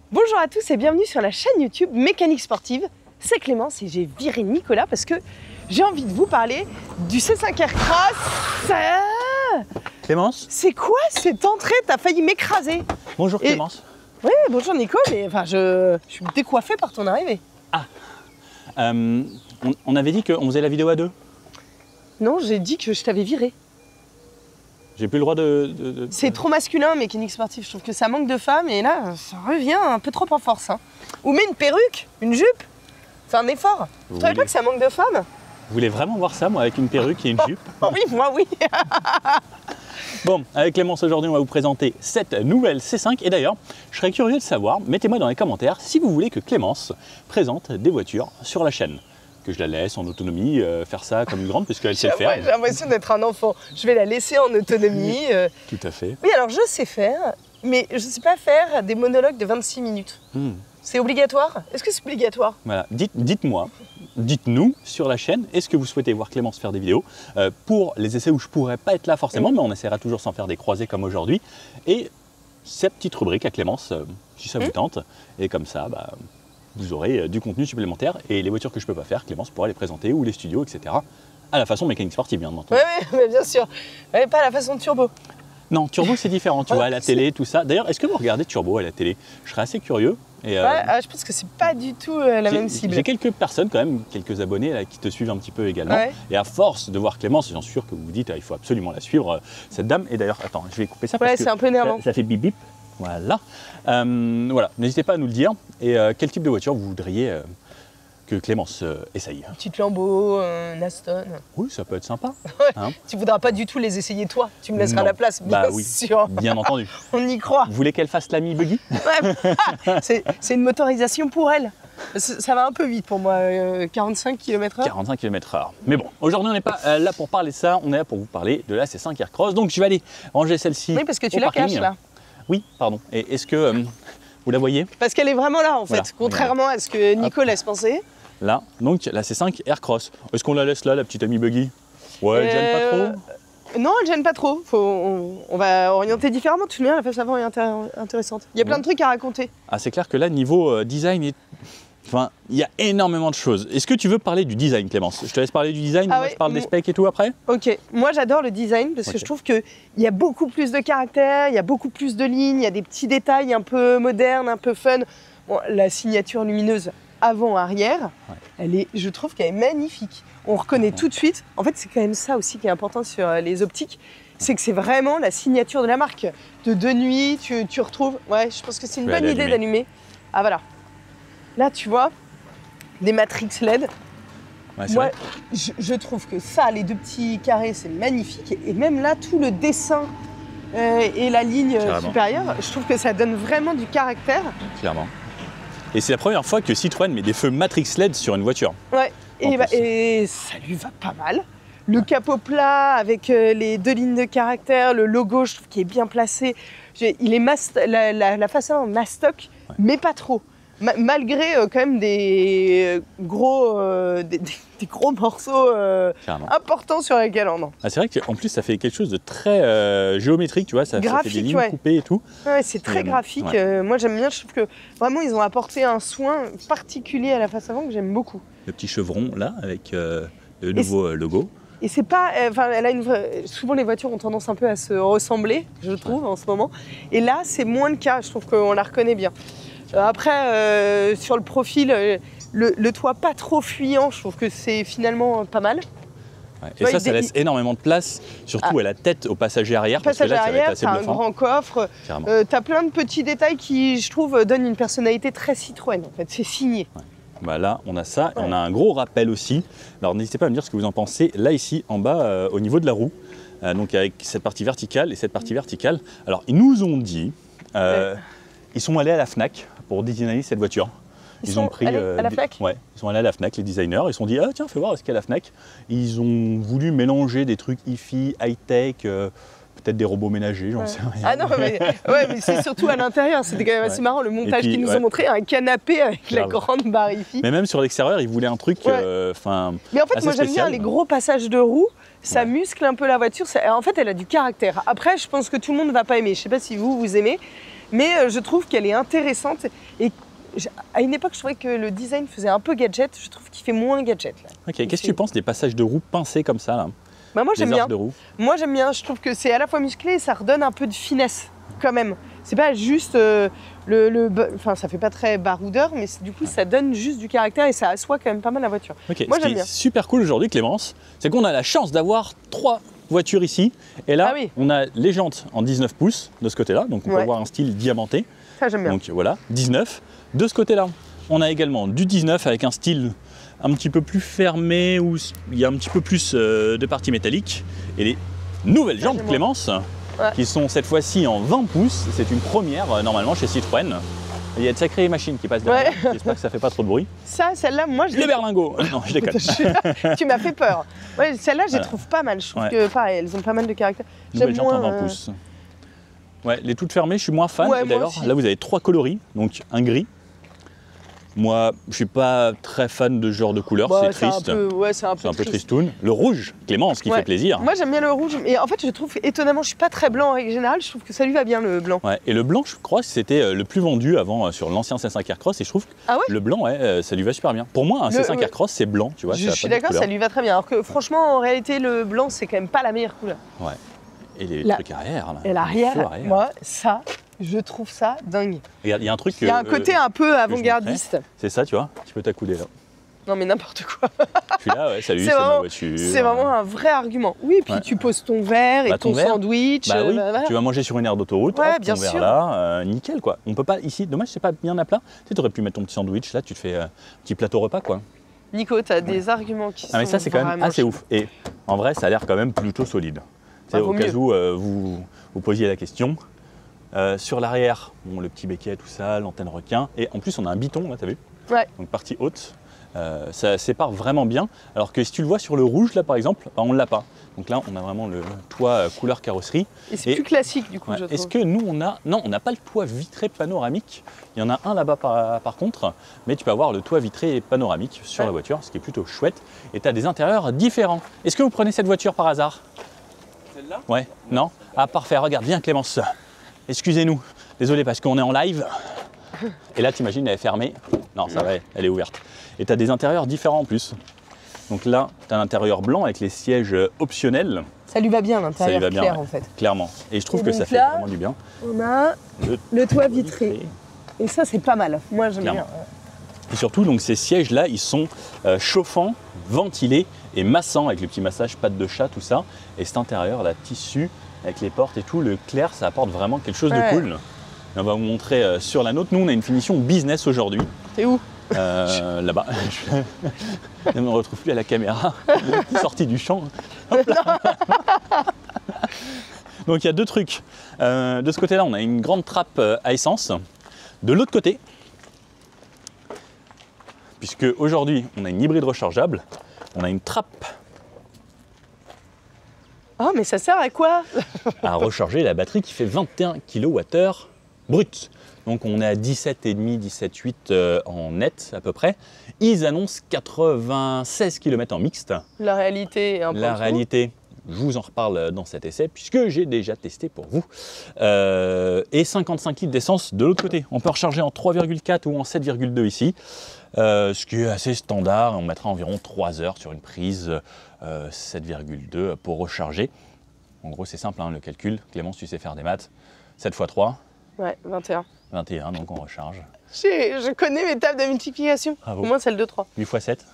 Bonjour à tous et bienvenue sur la chaîne YouTube Mécanique Sportive. C'est Clémence et j'ai viré Nicolas parce que j'ai envie de vous parler du C5 Aircross. Clémence? C'est quoi cette entrée? T'as failli m'écraser. Bonjour Clémence. Oui, bonjour Nico, mais enfin je suis décoiffée par ton arrivée. Ah, on avait dit qu'on faisait la vidéo à deux. Non, j'ai dit que je t'avais viré. J'ai plus le droit de... C'est trop masculin, Mécanique Sportive. Je trouve que ça manque de femmes et là, ça revient un peu trop en force. Hein. Ou mets une perruque, une jupe. Fais un effort. Tu savais pas que ça manque de femmes? Vous voulez vraiment voir ça, moi, avec une perruque et une jupe? Oh, oui, moi oui. Bon, avec Clémence, aujourd'hui, on va vous présenter cette nouvelle C5. Et d'ailleurs, je serais curieux de savoir, mettez-moi dans les commentaires si vous voulez que Clémence présente des voitures sur la chaîne. Que je la laisse en autonomie, faire ça comme une grande, puisqu'elle sait le faire. J'ai l'impression d'être un enfant. Je vais la laisser en autonomie. Tout à fait. Oui, alors je sais faire, mais je ne sais pas faire des monologues de 26 minutes. C'est obligatoire? Est-ce que c'est obligatoire? Voilà, dites-moi, dites-nous sur la chaîne, est-ce que vous souhaitez voir Clémence faire des vidéos pour les essais où je ne pourrais pas être là forcément, mais on essaiera toujours sans faire des croisés comme aujourd'hui. Et cette petite rubrique à Clémence, si ça vous tente, et comme ça, vous aurez du contenu supplémentaire et les voitures que je ne peux pas faire, Clémence pourra les présenter ou les studios, etc. à la façon Mécanique Sportive, bien entendu. Oui, bien sûr. Mais pas à la façon Turbo. Non, Turbo c'est différent, tu vois, à la télé, tout ça. D'ailleurs, est-ce que vous regardez Turbo à la télé? Je serais assez curieux. Et, je pense que c'est pas du tout la même cible. J'ai quelques personnes quand même, quelques abonnés là, qui te suivent un petit peu également. Ouais. Et à force de voir Clémence, j'en suis sûr que vous vous dites il faut absolument la suivre, cette dame. Et d'ailleurs, attends, je vais couper ça parce que c'est un peu énervant. Ça fait bip bip. Voilà. Voilà, n'hésitez pas à nous le dire. Et quel type de voiture vous voudriez que Clémence essaye? Une petite Lambo, un Aston. Oui, ça peut être sympa. Hein? Tu voudras pas du tout les essayer toi, tu me laisseras la place, bien sûr. Bien entendu. On y croit. Vous voulez qu'elle fasse l'ami buggy? Ouais, c'est une motorisation pour elle. Ça va un peu vite pour moi, 45 km/h. 45 km/h. Mais bon, aujourd'hui on n'est pas là pour parler de ça, on est là pour vous parler de la C5 Aircross. Donc je vais aller ranger celle-ci. Oui, parce que tu la caches là. Oui, pardon. Et est-ce que vous la voyez? Parce qu'elle est vraiment là en fait, voilà, contrairement à ce que Nico laisse penser. Là, donc la C5 Aircross. Est-ce qu'on la laisse là, la petite amie buggy? Ouais, elle gêne pas trop? Non, elle gêne pas trop. On va orienter différemment. Tu me dis, la face avant est intéressante. Il y a plein de trucs à raconter. Ah, c'est clair que là, niveau design, enfin, il y a énormément de choses. Est-ce que tu veux parler du design, Clémence? Je te laisse parler du design, moi je parle des specs et tout après. Ok, moi j'adore le design parce que je trouve qu'il y a beaucoup plus de caractère, il y a beaucoup plus de lignes, il y a des petits détails un peu modernes, un peu fun. Bon, la signature lumineuse avant-arrière, je trouve qu'elle est magnifique. On reconnaît tout de suite. En fait, c'est quand même ça aussi qui est important sur les optiques, c'est que c'est vraiment la signature de la marque. De nuit, tu retrouves... Ouais, je pense que c'est une bonne idée d'allumer. Ah voilà. Là, tu vois, des matrix LED. Ouais, moi, je trouve que ça, les deux petits carrés, c'est magnifique. Et même là, tout le dessin et la ligne supérieure, je trouve que ça donne vraiment du caractère. Clairement. Et c'est la première fois que Citroën met des feux matrix LED sur une voiture. Ouais, et ça lui va pas mal. Le capot plat avec les deux lignes de caractère, le logo, je trouve qu'il est bien placé. Il est la façade en mastoc, mais pas trop. Malgré quand même des gros morceaux importants sur lesquels on en. Ah, c'est vrai qu'en plus ça fait quelque chose de très géométrique, tu vois, ça fait des lignes coupées et tout. Ouais, c'est très graphique. Moi j'aime bien, je trouve que vraiment ils ont apporté un soin particulier à la face avant que j'aime beaucoup. Le petit chevron là avec le nouveau logo. Et c'est pas, souvent les voitures ont tendance un peu à se ressembler, je trouve, en ce moment. Et là c'est moins le cas, je trouve qu'on la reconnaît bien. Après, sur le profil, le toit pas trop fuyant, je trouve que c'est finalement pas mal. Ouais. Et ça laisse énormément de place, surtout à la tête, au passager arrière. Passager arrière, t'as un grand coffre, t'as plein de petits détails qui, je trouve, donnent une personnalité très Citroën. En fait, c'est signé. Ouais. Bah là, on a ça, et on a un gros rappel aussi. Alors n'hésitez pas à me dire ce que vous en pensez. Là, ici, en bas, au niveau de la roue, donc avec cette partie verticale et cette partie verticale. Alors, ils nous ont dit, ils sont allés à la Fnac pour designer cette voiture. Ils ont pris à la Fnac. Ouais, ils sont allés à la Fnac, les designers. Ils se sont dit, ah tiens, fais voir, est-ce qu'il y a la Fnac. Ils ont voulu mélanger des trucs hi-fi, high-tech, peut-être des robots ménagers, j'en sais rien. Ah non, mais c'est surtout à l'intérieur. C'était quand même assez marrant le montage qu'ils nous ont montré, un canapé avec la grande barre hi-fi. Mais même sur l'extérieur, ils voulaient un truc, mais en fait, moi j'aime bien les gros passages de roues. Ça muscle un peu la voiture. En fait, elle a du caractère. Après, je pense que tout le monde ne va pas aimer. Je ne sais pas si vous aimez. mais je trouve qu'elle est intéressante. Et à une époque, je trouvais que le design faisait un peu gadget. Je trouve qu'il fait moins gadget. Là. Ok, qu'est-ce que tu penses des passages de roues pincés comme ça là? Bah moi j'aime bien. De roues. Moi j'aime bien, je trouve que c'est à la fois musclé et ça redonne un peu de finesse quand même. C'est pas juste enfin ça fait pas très baroudeur, mais du coup ça donne juste du caractère et ça assoit quand même pas mal la voiture. Ok, moi ce j'aime qui bien. est super cool aujourd'hui Clémence, c'est qu'on a la chance d'avoir 3 voitures ici. Et là, on a les jantes en 19 pouces de ce côté-là, donc on peut avoir un style diamanté. Ça j'aime bien. Donc voilà, 19. De ce côté-là, on a également du 19 avec un style un petit peu plus fermé, où il y a un petit peu plus de parties métalliques. Et les nouvelles jantes Clémence, qui sont cette fois-ci en 20 pouces. C'est une première normalement chez Citroën. Il y a de sacrées machines qui passent derrière. J'espère que ça fait pas trop de bruit. Ça, celle-là, moi je le berlingot. Non, je déconne. Tu m'as fait peur. Ouais, celle-là, je les trouve pas mal. Je trouve que pareil, elles ont pas mal de caractère. J'aime moins. 20 pouces. Ouais, les toutes fermées, je suis moins fan. D'ailleurs, là vous avez 3 coloris, donc un gris. Moi, je suis pas très fan de ce genre de couleur, c'est triste. C'est un peu tristoun. Le rouge, Clémence, qui fait plaisir. Moi, j'aime bien le rouge. Et en fait, je trouve étonnamment, je suis pas très blanc en règle générale. Je trouve que ça lui va bien le blanc. Ouais. Et le blanc, je crois que c'était le plus vendu avant sur l'ancien C5 Aircross. Et je trouve que le blanc, ça lui va super bien. Pour moi, un C5 Aircross, c'est blanc, tu vois. Je suis d'accord, ça lui va très bien. Alors que franchement, en réalité, le blanc, c'est quand même pas la meilleure couleur. Ouais. Et les trucs arrière. Là. Et l'arrière, moi, ça. Je trouve ça dingue. Regarde, il y a un truc. Il y a un côté un peu avant-gardiste. C'est ça, tu vois. Tu peux t'accouder là. Non, mais n'importe quoi. Celui-là, salut, c'est ma voiture. C'est vraiment un vrai argument. Oui, puis tu poses ton verre et ton sandwich. Bah oui, tu vas manger sur une aire d'autoroute, bien ton sûr. verre là, nickel quoi. On peut pas ici, dommage, c'est pas bien à plat. Tu aurais pu mettre ton petit sandwich là, tu te fais un petit plateau repas quoi. Nico, tu as des arguments qui sont. Ah, mais ça, c'est quand même assez ouf. Et en vrai, ça a l'air quand même plutôt solide. Au cas où vous posiez la question. Sur l'arrière, le petit béquet, tout ça, l'antenne requin. Et en plus, on a un biton, là, t'as vu? Ouais. Donc partie haute. Ça sépare vraiment bien. Alors que si tu le vois sur le rouge, là, par exemple, on ne l'a pas. Donc là, on a vraiment le toit couleur carrosserie. Et c'est plus classique, du coup, je trouve. Est-ce que nous, on a... Non, on n'a pas le toit vitré panoramique. Il y en a un là-bas, par contre. Mais tu peux avoir le toit vitré panoramique sur la voiture, ce qui est plutôt chouette. Et tu as des intérieurs différents. Est-ce que vous prenez cette voiture par hasard? Celle-là? Ouais. Non? Ah, parfait. Regarde, viens, Clémence. Excusez-nous, désolé parce qu'on est en live. Et là, t'imagines, elle est fermée. Non, ça va, elle est ouverte. Et tu as des intérieurs différents en plus. Donc là, tu as l'intérieur blanc avec les sièges optionnels. Ça lui va bien l'intérieur clair bien, en fait. Clairement. Et je trouve que ça fait vraiment du bien. On a le toit vitré. Et ça, c'est pas mal. Moi, j'aime bien. Et surtout, donc, ces sièges-là, ils sont chauffants, ventilés et massants avec le petit massage pattes de chat, tout ça. Et cet intérieur, là, tissu, avec les portes et tout, le clair, ça apporte vraiment quelque chose de cool. Et on va vous montrer sur la nôtre. Nous, on a une finition business aujourd'hui. T'es où? Là-bas. Je ne me retrouve plus à la caméra. Sortie du champ. Hop là. Donc, il y a deux trucs. De ce côté-là, on a une grande trappe à essence. De l'autre côté, puisque aujourd'hui, on a une hybride rechargeable, on a une trappe. Oh, mais ça sert à quoi? À recharger la batterie qui fait 21 kWh brut. Donc on est à 17,5, 17,8 en net à peu près. Ils annoncent 96 km en mixte. La réalité est un peu. La réalité, je vous en reparle dans cet essai puisque j'ai déjà testé pour vous. Et 55 litres d'essence de l'autre côté. On peut recharger en 3,4 ou en 7,2 ici. Ce qui est assez standard. On mettra environ 3 heures sur une prise 7,2 pour recharger. En gros, c'est simple, hein, le calcul. Clémence, tu sais faire des maths. 7 x 3. Ouais, 21. 21, donc on recharge. Je connais mes tables de multiplication. Bravo. Au moins celle de 3. 8 x 7.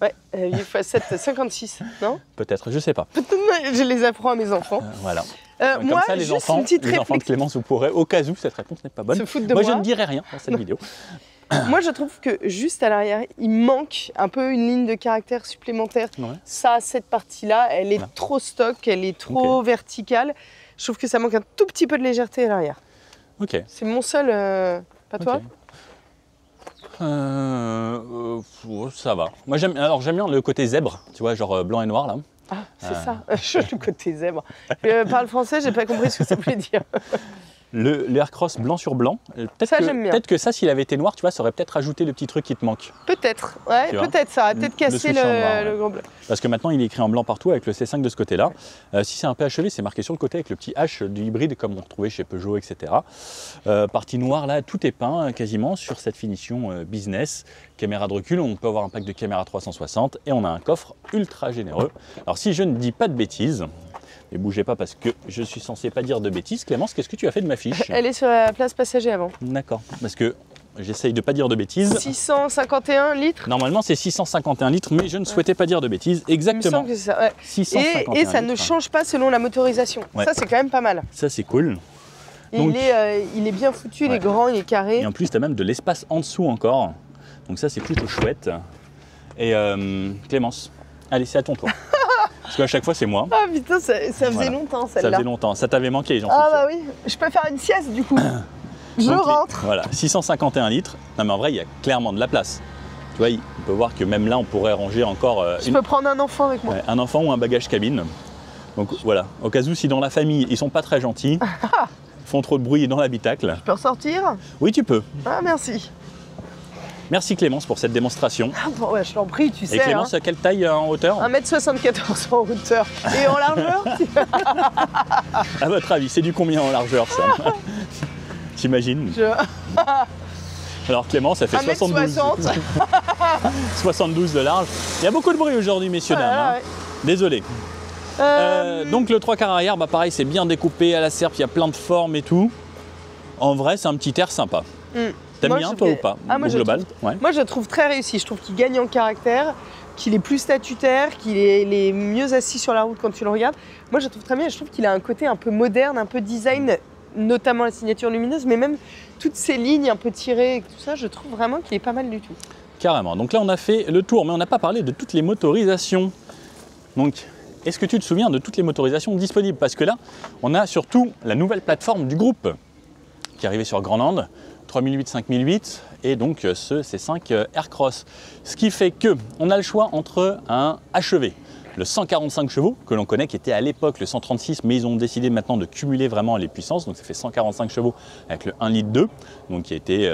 Ouais, 8 x 7, 56, non? Peut-être, je sais pas. Je les apprends à mes enfants. Voilà. Comme moi, ça, les enfants de Clémence, vous pourrez, au cas où cette réponse n'est pas bonne. Moi, je ne dirai rien dans cette vidéo. Moi, je trouve que juste à l'arrière, il manque un peu une ligne de caractère supplémentaire. Ouais. Ça, cette partie-là, elle est trop stock, elle est trop verticale. Je trouve que ça manque un tout petit peu de légèreté à l'arrière. Ok. C'est mon seul... pas toi? Ça va. Moi, j'aime bien le côté zèbre, tu vois, genre blanc et noir, là. Ah, c'est ça, le côté zèbre. Parle français, j'ai pas compris ce que ça voulait dire. Le Aircross blanc sur blanc, Ça, j'aime bien. peut-être que ça, s'il avait été noir, tu vois, ça aurait peut-être rajouté le petit truc qui te manque. Peut-être, ouais, Tu vois, peut-être, ça aurait peut-être cassé switch en noir, ouais. le gros bleu. Parce que maintenant, il est écrit en blanc partout avec le C5 de ce côté-là. Si c'est un PHEV, c'est marqué sur le côté avec le petit H du hybride comme on retrouvait chez Peugeot, etc. Partie noire, là, tout est peint quasiment sur cette finition business. Caméra de recul, on peut avoir un pack de caméra 360 et on a un coffre ultra généreux. Alors si je ne dis pas de bêtises, ne bougez pas parce que je suis censé pas dire de bêtises. Clémence, qu'est-ce que tu as fait de ma fiche? Elle est sur la place passager avant. D'accord, parce que j'essaye de pas dire de bêtises. 651 litres. Normalement, c'est 651 litres, mais je ne souhaitais pas dire de bêtises. Exactement. Il me semble que c'est ça, ouais. 651 Et ça litres. ne change pas selon la motorisation. Ouais. Ça, c'est quand même pas mal. Ça, c'est cool. Et Donc- il est bien foutu, il Ouais. est grand, il est carré. Et en plus, tu as même de l'espace en dessous encore. Donc ça, c'est plutôt chouette. Et Clémence, allez, c'est à ton tour. Parce qu'à chaque fois, c'est moi. Ah putain, ça faisait Voilà. longtemps Ça celle-là. faisait longtemps. Ça t'avait manqué, j'en suis Ah sûr. bah oui, je peux faire une sieste du coup. Je Donc, rentre. Voilà, 651 litres. Non, mais en vrai, il y a clairement de la place. Tu vois, on peut voir que même là, on pourrait ranger encore Je peux prendre un enfant avec moi. ouais, un enfant ou un bagage cabine. Donc voilà, au cas où, si dans la famille, ils sont pas très gentils, font trop de bruit dans l'habitacle. Je peux ressortir? Oui, tu peux. Ah merci. Merci Clémence pour cette démonstration. Ah bon, ouais, je t'en prie, tu sais. Et Clémence, à quelle taille en hauteur? 1m74 en hauteur. Et en largeur? À votre avis, c'est du combien en largeur ça? T'imagines? Alors Clémence, ça fait 72. 1m60. 72 de large. Il y a beaucoup de bruit aujourd'hui, messieurs, dames. Voilà, Hein. ouais. Désolé. Donc le 3/4 arrière, bah pareil, c'est bien découpé à la serpe, il y a plein de formes et tout. En vrai, c'est un petit air sympa. T'aimes Moi, bien je toi trouve ou pas? Ah, moi, au je global, trouve- ouais. Moi, je le trouve très réussi. Je trouve qu'il gagne en caractère, qu'il est plus statutaire, qu'il est mieux assis sur la route quand tu le regardes. Moi, je le trouve très bien. Je trouve qu'il a un côté un peu moderne, un peu design, notamment la signature lumineuse, mais même toutes ces lignes un peu tirées et tout ça, je trouve vraiment qu'il est pas mal du tout. Carrément. Donc là, on a fait le tour, mais on n'a pas parlé de toutes les motorisations. Donc, est-ce que tu te souviens de toutes les motorisations disponibles? Parce que là, on a surtout la nouvelle plateforme du groupe qui est arrivée sur Grandland, 3008, 5008, et donc ce C5 Aircross. Ce qui fait que on a le choix entre un HEV, le 145 chevaux, que l'on connaît, qui était à l'époque le 136, mais ils ont décidé maintenant de cumuler vraiment les puissances, donc ça fait 145 chevaux avec le 1,2 litre, donc qui a été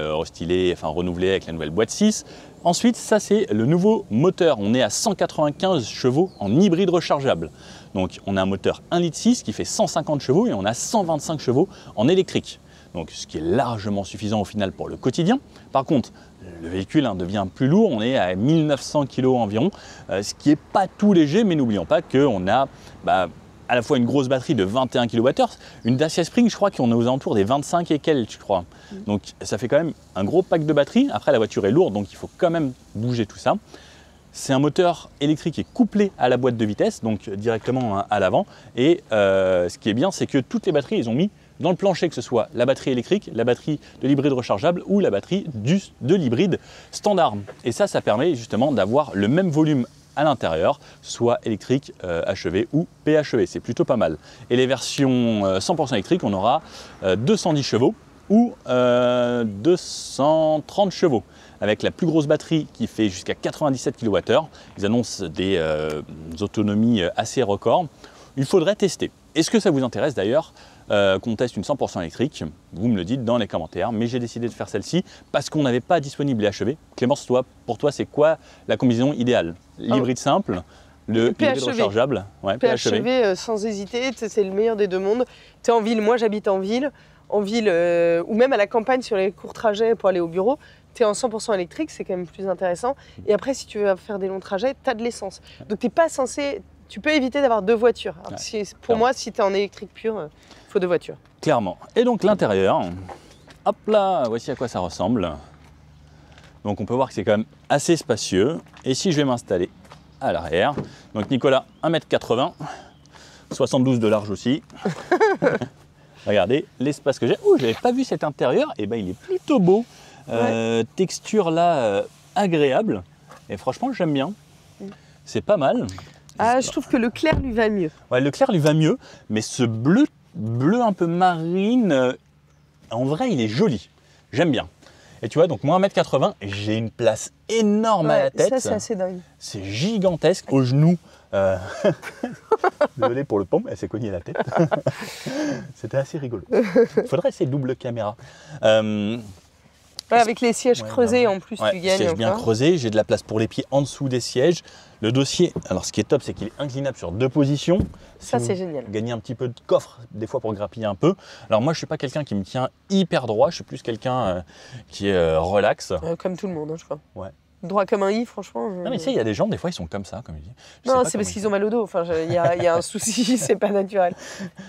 renouvelé avec la nouvelle boîte 6. Ensuite, ça c'est le nouveau moteur, on est à 195 chevaux en hybride rechargeable. Donc on a un moteur 1,6 litre qui fait 150 chevaux et on a 125 chevaux en électrique. Donc ce qui est largement suffisant au final pour le quotidien. Par contre, le véhicule devient plus lourd, on est à 1900 kg environ, ce qui n'est pas tout léger, mais n'oublions pas qu'on a à la fois une grosse batterie de 21 kWh, une Dacia Spring, je crois qu'on est aux alentours des 25 et quelques, je crois. Donc ça fait quand même un gros pack de batterie. Après, la voiture est lourde, donc il faut quand même bouger tout ça. C'est un moteur électrique qui est couplé à la boîte de vitesse, donc directement à l'avant. Et ce qui est bien, c'est que toutes les batteries, ils ont mis dans le plancher, que ce soit la batterie électrique, la batterie de l'hybride rechargeable ou la batterie de l'hybride standard. Et ça permet justement d'avoir le même volume à l'intérieur, soit électrique, HEV ou PHEV. C'est plutôt pas mal. Et les versions 100% électriques, on aura 210 chevaux ou 230 chevaux. Avec la plus grosse batterie qui fait jusqu'à 97 kWh. Ils annoncent des autonomies assez records. Il faudrait tester. Est-ce que ça vous intéresse d'ailleurs qu'on teste une 100% électrique? Vous me le dites dans les commentaires, mais j'ai décidé de faire celle-ci parce qu'on n'avait pas disponible les HEV. Clémence, pour toi, c'est quoi la combinaison idéale? L'hybride simple, le hybride rechargeable, ouais, PHEV sans hésiter, c'est le meilleur des deux mondes. Tu es en ville, moi j'habite en ville ou même à la campagne sur les courts trajets pour aller au bureau. Tu es en 100% électrique, c'est quand même plus intéressant. Et après, si tu veux faire des longs trajets, tu as de l'essence. Donc tu n'es pas censé... Tu peux éviter d'avoir deux voitures. Pour moi, si tu es en électrique pure, il faut deux voitures. Clairement. Et donc l'intérieur, hop là, voici à quoi ça ressemble. Donc on peut voir que c'est quand même assez spacieux. Et si je vais m'installer à l'arrière, donc Nicolas, 1m80, 72 de large aussi. Regardez l'espace que j'ai. Oh, j'avais pas vu cet intérieur. Et ben il est plutôt beau. Ouais. Texture là agréable. Et franchement, j'aime bien. C'est pas mal. Ah, je trouve que le clair lui va mieux. Ouais, le clair lui va mieux, mais ce bleu un peu marine, en vrai, il est joli. J'aime bien. Et tu vois, donc moi, 1m80, j'ai une place énorme à la tête. Ça, c'est assez dingue. C'est gigantesque. Au genou, Désolé pour le pompe, elle s'est cognée la tête. C'était assez rigolo. Il faudrait essayer double caméra. Ouais, avec les sièges creusés en plus, tu gagnes. Sièges bien creusés, j'ai de la place pour les pieds en dessous des sièges. Le dossier, alors ce qui est top, c'est qu'il est inclinable sur 2 positions. Ça, c'est génial. Gagner un petit peu de coffre, des fois pour grappiller un peu. Alors moi, je ne suis pas quelqu'un qui me tient hyper droit, je suis plus quelqu'un qui est relax. Comme tout le monde, hein, je crois. Ouais. Droit comme un i, franchement. Non, mais tu sais, il y a des gens, des fois, ils sont comme ça, comme je dis. Non, c'est parce qu'ils ont mal au dos. Enfin, il y a un souci, c'est pas naturel.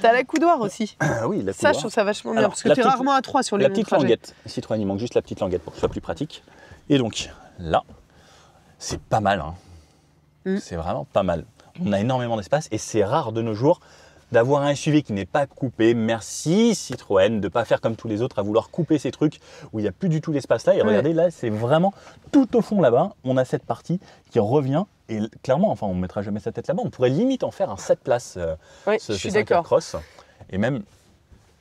T'as la coudoir aussi. Ah oui, la coudoir. Ça, je trouve ça vachement bien, parce que t'es rarement à 3 sur les La petite languette. Citroën, il manque juste la petite languette pour que ce soit plus pratique. Et donc, là, c'est pas mal. Hein. C'est vraiment pas mal. On a énormément d'espace et c'est rare de nos jours d'avoir un SUV qui n'est pas coupé. Merci Citroën de ne pas faire comme tous les autres à vouloir couper ces trucs où il n'y a plus du tout d'espace là. Et regardez, là, c'est vraiment tout au fond là-bas. On a cette partie qui revient et clairement, enfin, on ne mettra jamais sa tête là-bas. On pourrait limite en faire un 7 places, je suis d'accord. Cross. Et même,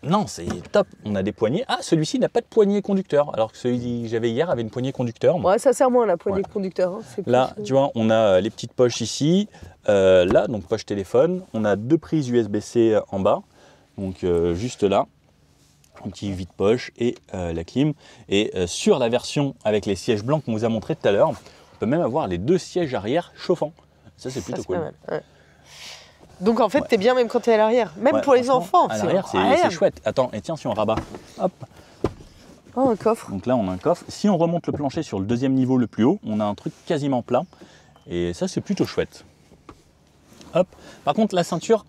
non, c'est top. On a des poignées. Ah, celui-ci n'a pas de poignée conducteur. Alors que celui que j'avais hier avait une poignée conducteur. Ouais, ça sert moins la poignée conducteur. Hein. Là, tu vois, on a les petites poches ici. Là, donc poche téléphone. On a 2 prises USB-C en bas. Donc juste là. Un petit vide-poche et la clim. Et sur la version avec les sièges blancs qu'on vous a montré tout à l'heure, on peut même avoir les 2 sièges arrière chauffants. Ça, c'est plutôt cool. Pas mal, ouais. Donc en fait, t'es bien même quand t'es à l'arrière. Même pour les enfants. À l'arrière, c'est chouette. Attends, et tiens, si on rabat. Hop. Oh, un coffre. Donc là, on a un coffre. Si on remonte le plancher sur le 2e niveau le plus haut, on a un truc quasiment plat. Et ça, c'est plutôt chouette. Hop. Par contre, la ceinture,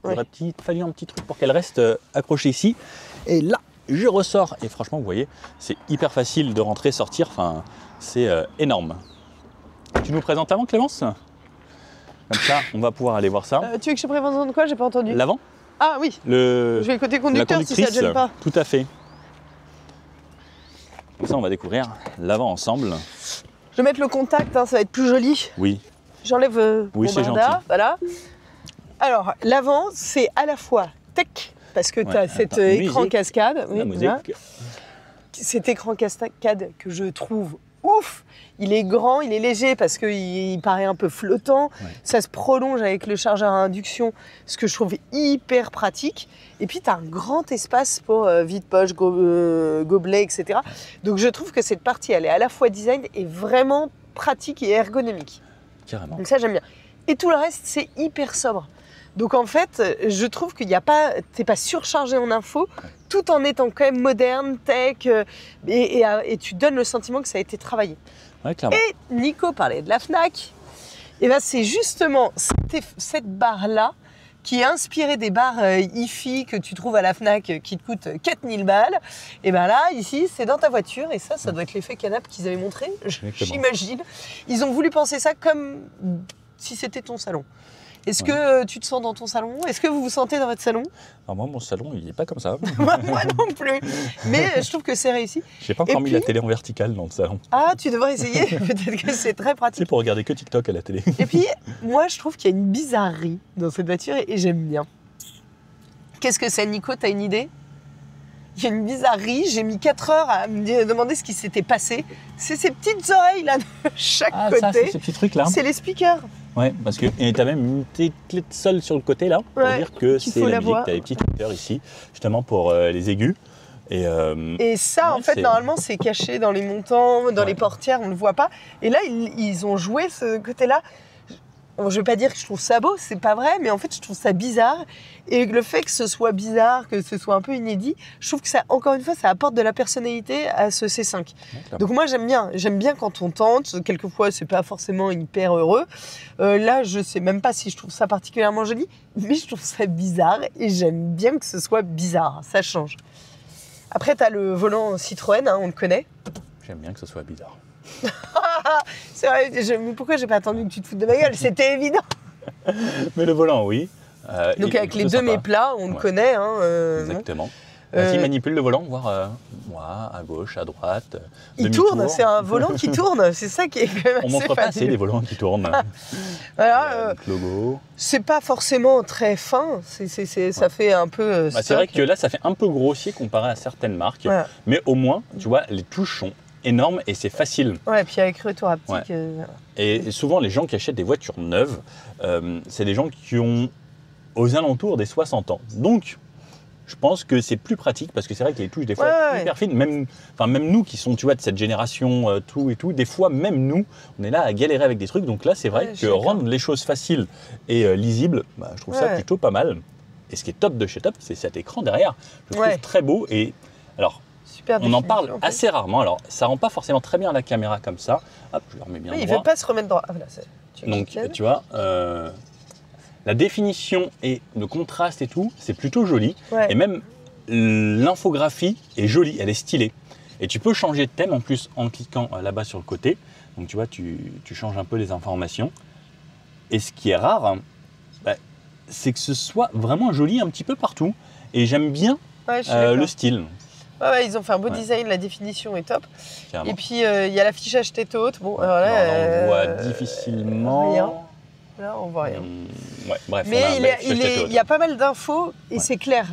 il aurait fallu un petit truc pour qu'elle reste accrochée ici. Et là, je ressors. Et franchement, vous voyez, c'est hyper facile de rentrer, sortir. Enfin, c'est énorme. Tu nous présentes l'avant, Clémence ? Comme ça, on va pouvoir aller voir ça. Tu veux que je présente quoi? J'ai pas entendu. L'avant ? Ah oui. Je vais le côté conducteur si ça ne gêne pas. Tout à fait. Comme ça, on va découvrir l'avant ensemble. Je vais mettre le contact, hein, ça va être plus joli. Oui. J'enlève oui, c'est gentil. Voilà. Alors, l'avant, c'est à la fois tech, parce que tu as cet écran cascade. La musique. Cet écran cascade que je trouve ouf. Il est grand, il est léger parce qu'il paraît un peu flottant. Ouais. Ça se prolonge avec le chargeur à induction, ce que je trouve hyper pratique. Et puis, tu as un grand espace pour vide-poche, gobelet, etc. Donc, je trouve que cette partie, elle est à la fois design et vraiment pratique et ergonomique. Carrément. Donc ça, j'aime bien. Et tout le reste, c'est hyper sobre. Donc, en fait, je trouve qu'il n'y a pas... Tu n'es pas surchargé en info, tout en étant quand même moderne, tech, et tu donnes le sentiment que ça a été travaillé. Ouais, clairement. Et Nico parlait de la Fnac. Et bien, c'est justement cette barre-là qui est inspirée des barres hi-fi que tu trouves à la Fnac qui te coûtent 4000 balles. Et bien là, ici, c'est dans ta voiture. Et ça doit être l'effet canapé qu'ils avaient montré, j'imagine. Ils ont voulu penser ça comme si c'était ton salon. Est-ce que tu te sens dans ton salon? Est-ce que vous vous sentez dans votre salon? Alors moi, mon salon, il n'est pas comme ça. Moi non plus. Mais je trouve que c'est réussi. Je n'ai pas encore mis la télé en verticale dans le salon. Ah, tu devrais essayer. Peut-être que c'est très pratique. C'est pour regarder que TikTok à la télé. Et puis, moi, je trouve qu'il y a une bizarrerie dans cette voiture et j'aime bien. Qu'est-ce que c'est, Nico? T'as une idée? Il y a une bizarrerie. J'ai mis 4 heures à me demander ce qui s'était passé. C'est ces petites oreilles là de chaque côté. Ça, c'est ces petits trucs là. C'est les speakers. Ouais, parce que tu as même une petite clé de sol sur le côté là, pour dire que c'est la musique. Tu as des petits tweeters ici, justement pour les aigus. Et ça, en fait, normalement, c'est caché dans les montants, dans les portières, on ne le voit pas. Et là, ils ont joué ce côté-là. Je ne vais pas dire que je trouve ça beau, c'est pas vrai, mais en fait, je trouve ça bizarre. Et le fait que ce soit bizarre, que ce soit un peu inédit, je trouve que ça, encore une fois, ça apporte de la personnalité à ce C5. Ouais, donc moi, j'aime bien quand on tente. Quelquefois, c'est pas forcément hyper heureux. Là, je sais même pas si je trouve ça particulièrement joli, mais je trouve ça bizarre et j'aime bien que ce soit bizarre. Ça change. Après, tu as le volant Citroën, hein, on le connaît. J'aime bien que ce soit bizarre. C'est vrai, pourquoi j'ai pas attendu que tu te foutes de ma gueule? C'était évident. Mais le volant, oui. Donc avec les deux méplats, on le connaît. Hein, exactement. Vas-y, manipule le volant, voir à gauche, à droite. Il tourne, c'est un volant qui tourne, c'est ça qui est quand même assez on montre pas assez les volants qui tournent. Voilà, logo. C'est pas forcément très fin, ça fait un peu. C'est vrai que là, ça fait un peu grossier comparé à certaines marques, mais au moins, tu vois, les touches sont énorme et c'est facile. Ouais, puis avec retour haptique. Ouais. Et souvent, les gens qui achètent des voitures neuves, c'est des gens qui ont aux alentours des 60 ans. Donc, je pense que c'est plus pratique parce que c'est vrai que les touches, des fois, hyper fines. Même nous qui sont, tu vois, de cette génération, tout et tout, des fois, même nous, on est là à galérer avec des trucs. Donc là, c'est vrai que rendre les choses faciles et lisibles, bah, je trouve ça plutôt pas mal. Et ce qui est top de chez Top, c'est cet écran derrière. Je le trouve très beau. Et alors, on en parle assez rarement. Alors, ça rend pas forcément très bien la caméra comme ça. Hop, je le remets bien droit. Il ne veut pas se remettre droit. Ah, voilà, donc, tu vois, la définition et le contraste et tout, c'est plutôt joli. Et même l'infographie est jolie, elle est stylée. Et tu peux changer de thème en plus en cliquant là-bas sur le côté. Donc, tu vois, tu changes un peu les informations. Et ce qui est rare, bah, c'est que ce soit vraiment joli un petit peu partout. Et j'aime bien le style. Ouais, ils ont fait un beau design, la définition est top. Carrément. Et puis, il y a l'affichage tête haute. Bon, alors là, on voit difficilement. Rien. Là, on voit rien. Bref, mais il y a pas mal d'infos et c'est clair.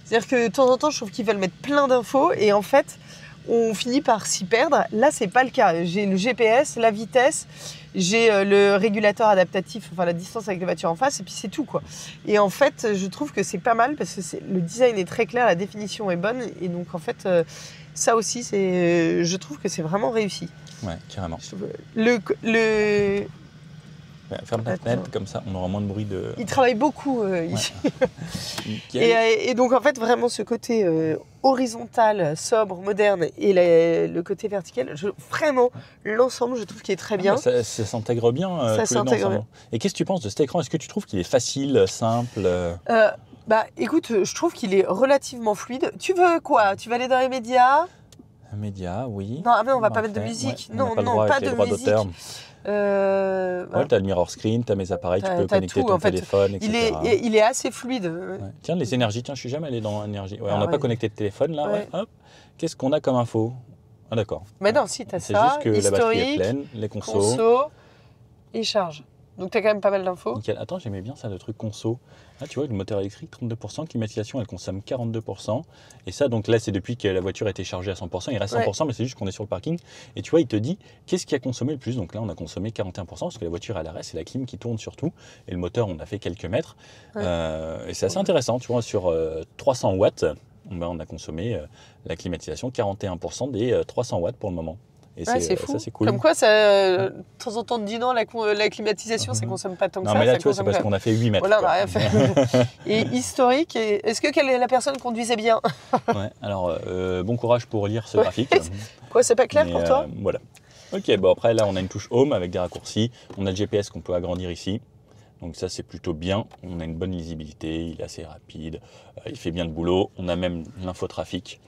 C'est-à-dire que de temps en temps, je trouve qu'ils veulent mettre plein d'infos et en fait, on finit par s'y perdre. Là, c'est pas le cas. J'ai le GPS, la vitesse, j'ai le régulateur adaptatif, enfin la distance avec les voitures en face, et puis c'est tout, quoi. Et en fait, je trouve que c'est pas mal parce que le design est très clair, la définition est bonne, et donc en fait, ça aussi, je trouve que c'est vraiment réussi. Ouais, carrément. Ferme ta fenêtre, comme ça on aura moins de bruit de... Il travaille beaucoup ici. et donc en fait vraiment ce côté horizontal, sobre, moderne et le côté vertical, vraiment l'ensemble je trouve qu'il est très bien. Ça s'intègre bien. Ça s'intègre bien. Et qu'est-ce que tu penses de cet écran? Est-ce que tu trouves qu'il est facile, simple? Bah écoute, je trouve qu'il est relativement fluide. Tu veux quoi? Tu vas aller dans les médias? Médias, oui. Non, mais on va pas mettre de musique. Non, pas de musique. T'as le mirror screen, t'as mes appareils, tu peux connecter ton téléphone, etc. Il est assez fluide. Tiens, les énergies, je suis jamais allé dans énergie. On n'a pas connecté de téléphone là. Hop. Qu'est-ce qu'on a comme info? Ah d'accord. Mais non, si t'as ça. C'est juste que la batterie est pleine, les conso et charge. Donc tu as quand même pas mal d'infos. Nickel. Attends, j'aimais bien ça, le truc conso. Là, tu vois, le moteur électrique, 32%, climatisation, elle consomme 42%. Et ça, donc là, c'est depuis que la voiture a été chargée à 100%. Il reste 100%, mais c'est juste qu'on est sur le parking. Et tu vois, il te dit, qu'est-ce qui a consommé le plus? Donc là, on a consommé 41%, parce que la voiture est à l'arrêt, c'est la clim qui tourne surtout. Et le moteur, on a fait quelques mètres. Et c'est assez intéressant, tu vois, sur 300 watts, on a consommé la climatisation, 41% des 300 watts pour le moment. Et c'est fou. Ça, c'est cool. Comme quoi, ça, de temps en temps, on te dit non, la climatisation, ça ne consomme pas tant que ça. Non, mais là, tu vois, c'est parce qu'on a fait 8 mètres. Voilà, on n'a rien fait. Et historique, est-ce que la personne conduisait bien? Ouais, alors, bon courage pour lire ce graphique. Quoi, c'est pas clair pour toi? Voilà. Ok, bon, après, là, on a une touche Home avec des raccourcis. On a le GPS qu'on peut agrandir ici. Donc ça, c'est plutôt bien. On a une bonne lisibilité, il est assez rapide, il fait bien le boulot. On a même l'infotrafic.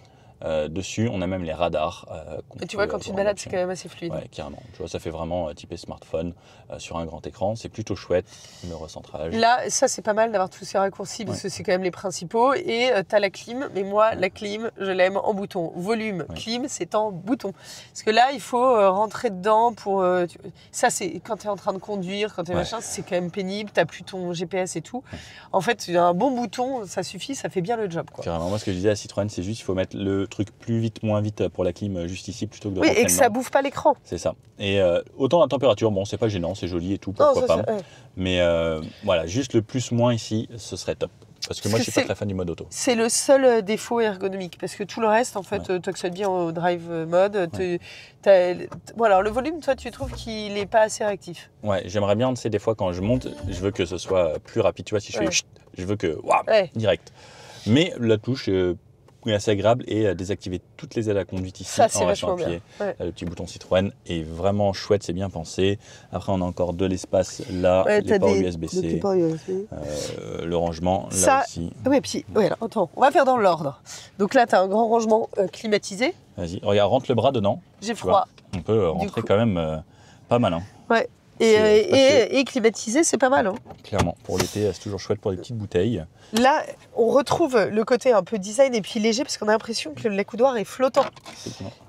Dessus, on a même les radars. Et tu vois, quand tu te balades, c'est quand même assez fluide. Ouais, carrément. Tu vois, ça fait vraiment typé smartphone sur un grand écran. C'est plutôt chouette, le recentrage. Là, ça, c'est pas mal d'avoir tous ces raccourcis parce que c'est quand même les principaux. Et tu as la clim. Mais moi, la clim, je l'aime en bouton. Volume, clim, c'est en bouton. Parce que là, il faut rentrer dedans pour... ça, c'est quand tu es en train de conduire, quand tu es machin, c'est quand même pénible. Tu n'as plus ton GPS et tout. En fait, un bon bouton, ça suffit, ça fait bien le job, quoi. Carrément. Moi, ce que je disais à Citroën, c'est juste qu'il faut mettre le truc plus vite, moins vite pour la clim juste ici plutôt que de et que ça bouffe pas l'écran. C'est ça. Et autant la température, bon, c'est pas gênant, c'est joli et tout, pourquoi pas. Mais voilà, juste le plus-moins ici, ce serait top. Parce que moi, je suis pas très fan du mode auto. C'est le seul défaut ergonomique. Parce que tout le reste, en fait, t'accèdes bien au drive mode. Bon, alors, le volume, toi, tu trouves qu'il n'est pas assez réactif? Ouais, j'aimerais bien, tu sais, des fois, quand je monte, je veux que ce soit plus rapide. Tu vois, si je fais je veux que, direct. Mais la touche est assez agréable et désactiver toutes les aides à conduite ici en restant appuyé. Le petit bouton Citroën est vraiment chouette, c'est bien pensé. Après, on a encore de l'espace là, les ports USB-C, le rangement là aussi. Oui, puis, alors, attends, on va faire dans l'ordre. Donc là, tu as un grand rangement climatisé. Vas-y, regarde, rentre le bras dedans. J'ai froid. On peut rentrer quand même pas mal. Hein. Ouais. Et climatisé, c'est pas mal. Hein. Clairement, pour l'été, c'est toujours chouette pour les petites bouteilles. Là, on retrouve le côté un peu design et puis léger parce qu'on a l'impression que l'accoudoir est flottant.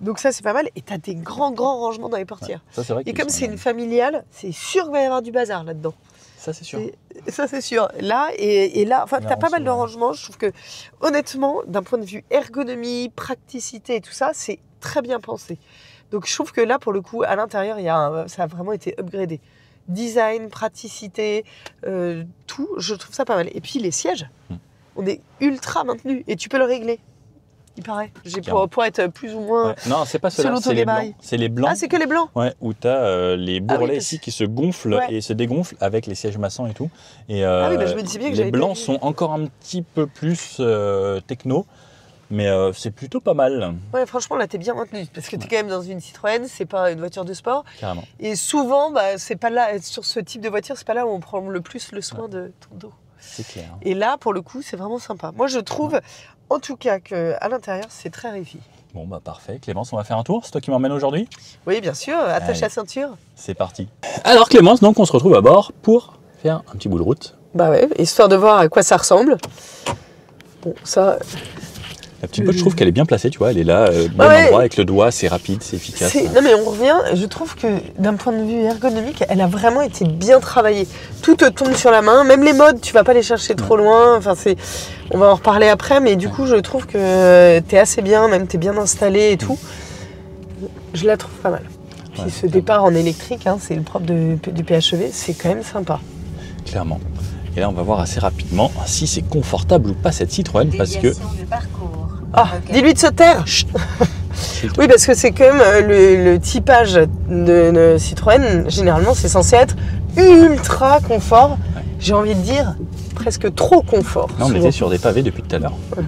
Donc ça, c'est pas mal. Et tu as des grands rangements dans les portières. Ça, c'est vrai et comme c'est une familiale, c'est sûr qu'il va y avoir du bazar là-dedans. Ça, c'est sûr. Ça, c'est sûr. Là, et là, enfin, tu as pas mal de rangements. Je trouve que, honnêtement, d'un point de vue ergonomie, praticité et tout ça, c'est très bien pensé. Donc je trouve que là, pour le coup, à l'intérieur, ça a vraiment été upgradé. Design, praticité, tout, je trouve ça pas mal. Et puis les sièges, on est ultra maintenus et tu peux le régler. Il paraît. Pour être plus ou moins. Ouais. Non, c'est pas ceux-là, c'est les blancs. C'est les blancs. Ah, c'est que les blancs. Ouais, où tu as les bourrelets ici qui se gonflent et se dégonflent avec les sièges massants et tout. Et je me disais bien que les blancs sont encore un petit peu plus techno, mais c'est plutôt pas mal. Ouais, franchement, là, t'es bien maintenu parce que t'es quand même dans une Citroën, c'est pas une voiture de sport. Carrément. Et souvent, c'est pas là, sur ce type de voiture, c'est pas là où on prend le plus le soin de ton dos. C'est clair. Et là, pour le coup, c'est vraiment sympa. Moi, je trouve, en tout cas, qu'à l'intérieur, c'est très réussi. Bon, bah parfait. Clémence, on va faire un tour. C'est toi qui m'emmènes aujourd'hui? Oui, bien sûr. Attache la ceinture. C'est parti. Alors, Clémence, donc, on se retrouve à bord pour faire un petit bout de route. Bah ouais, histoire de voir à quoi ça ressemble. Bon, ça... La petite boîte, je trouve qu'elle est bien placée, tu vois. Elle est là, bon endroit, avec le doigt, c'est rapide, c'est efficace. Non, mais on revient, je trouve que d'un point de vue ergonomique, elle a vraiment été bien travaillée. Tout te tombe sur la main, même les modes, tu vas pas les chercher trop loin. Enfin, on va en reparler après, mais du coup, je trouve que t'es assez bien, même t'es bien installé et tout. Je la trouve pas mal. Puis ce départ en électrique, c'est le propre du PHEV, c'est quand même sympa. Clairement. Et là, on va voir assez rapidement si c'est confortable ou pas cette Citroën, parce que... Dis-lui de se taire. Oui, parce que c'est quand même le typage de Citroën, généralement, c'est censé être ultra confort. Ouais. J'ai envie de dire presque trop confort. Là, on était sur des pavés depuis tout à l'heure. Ouais.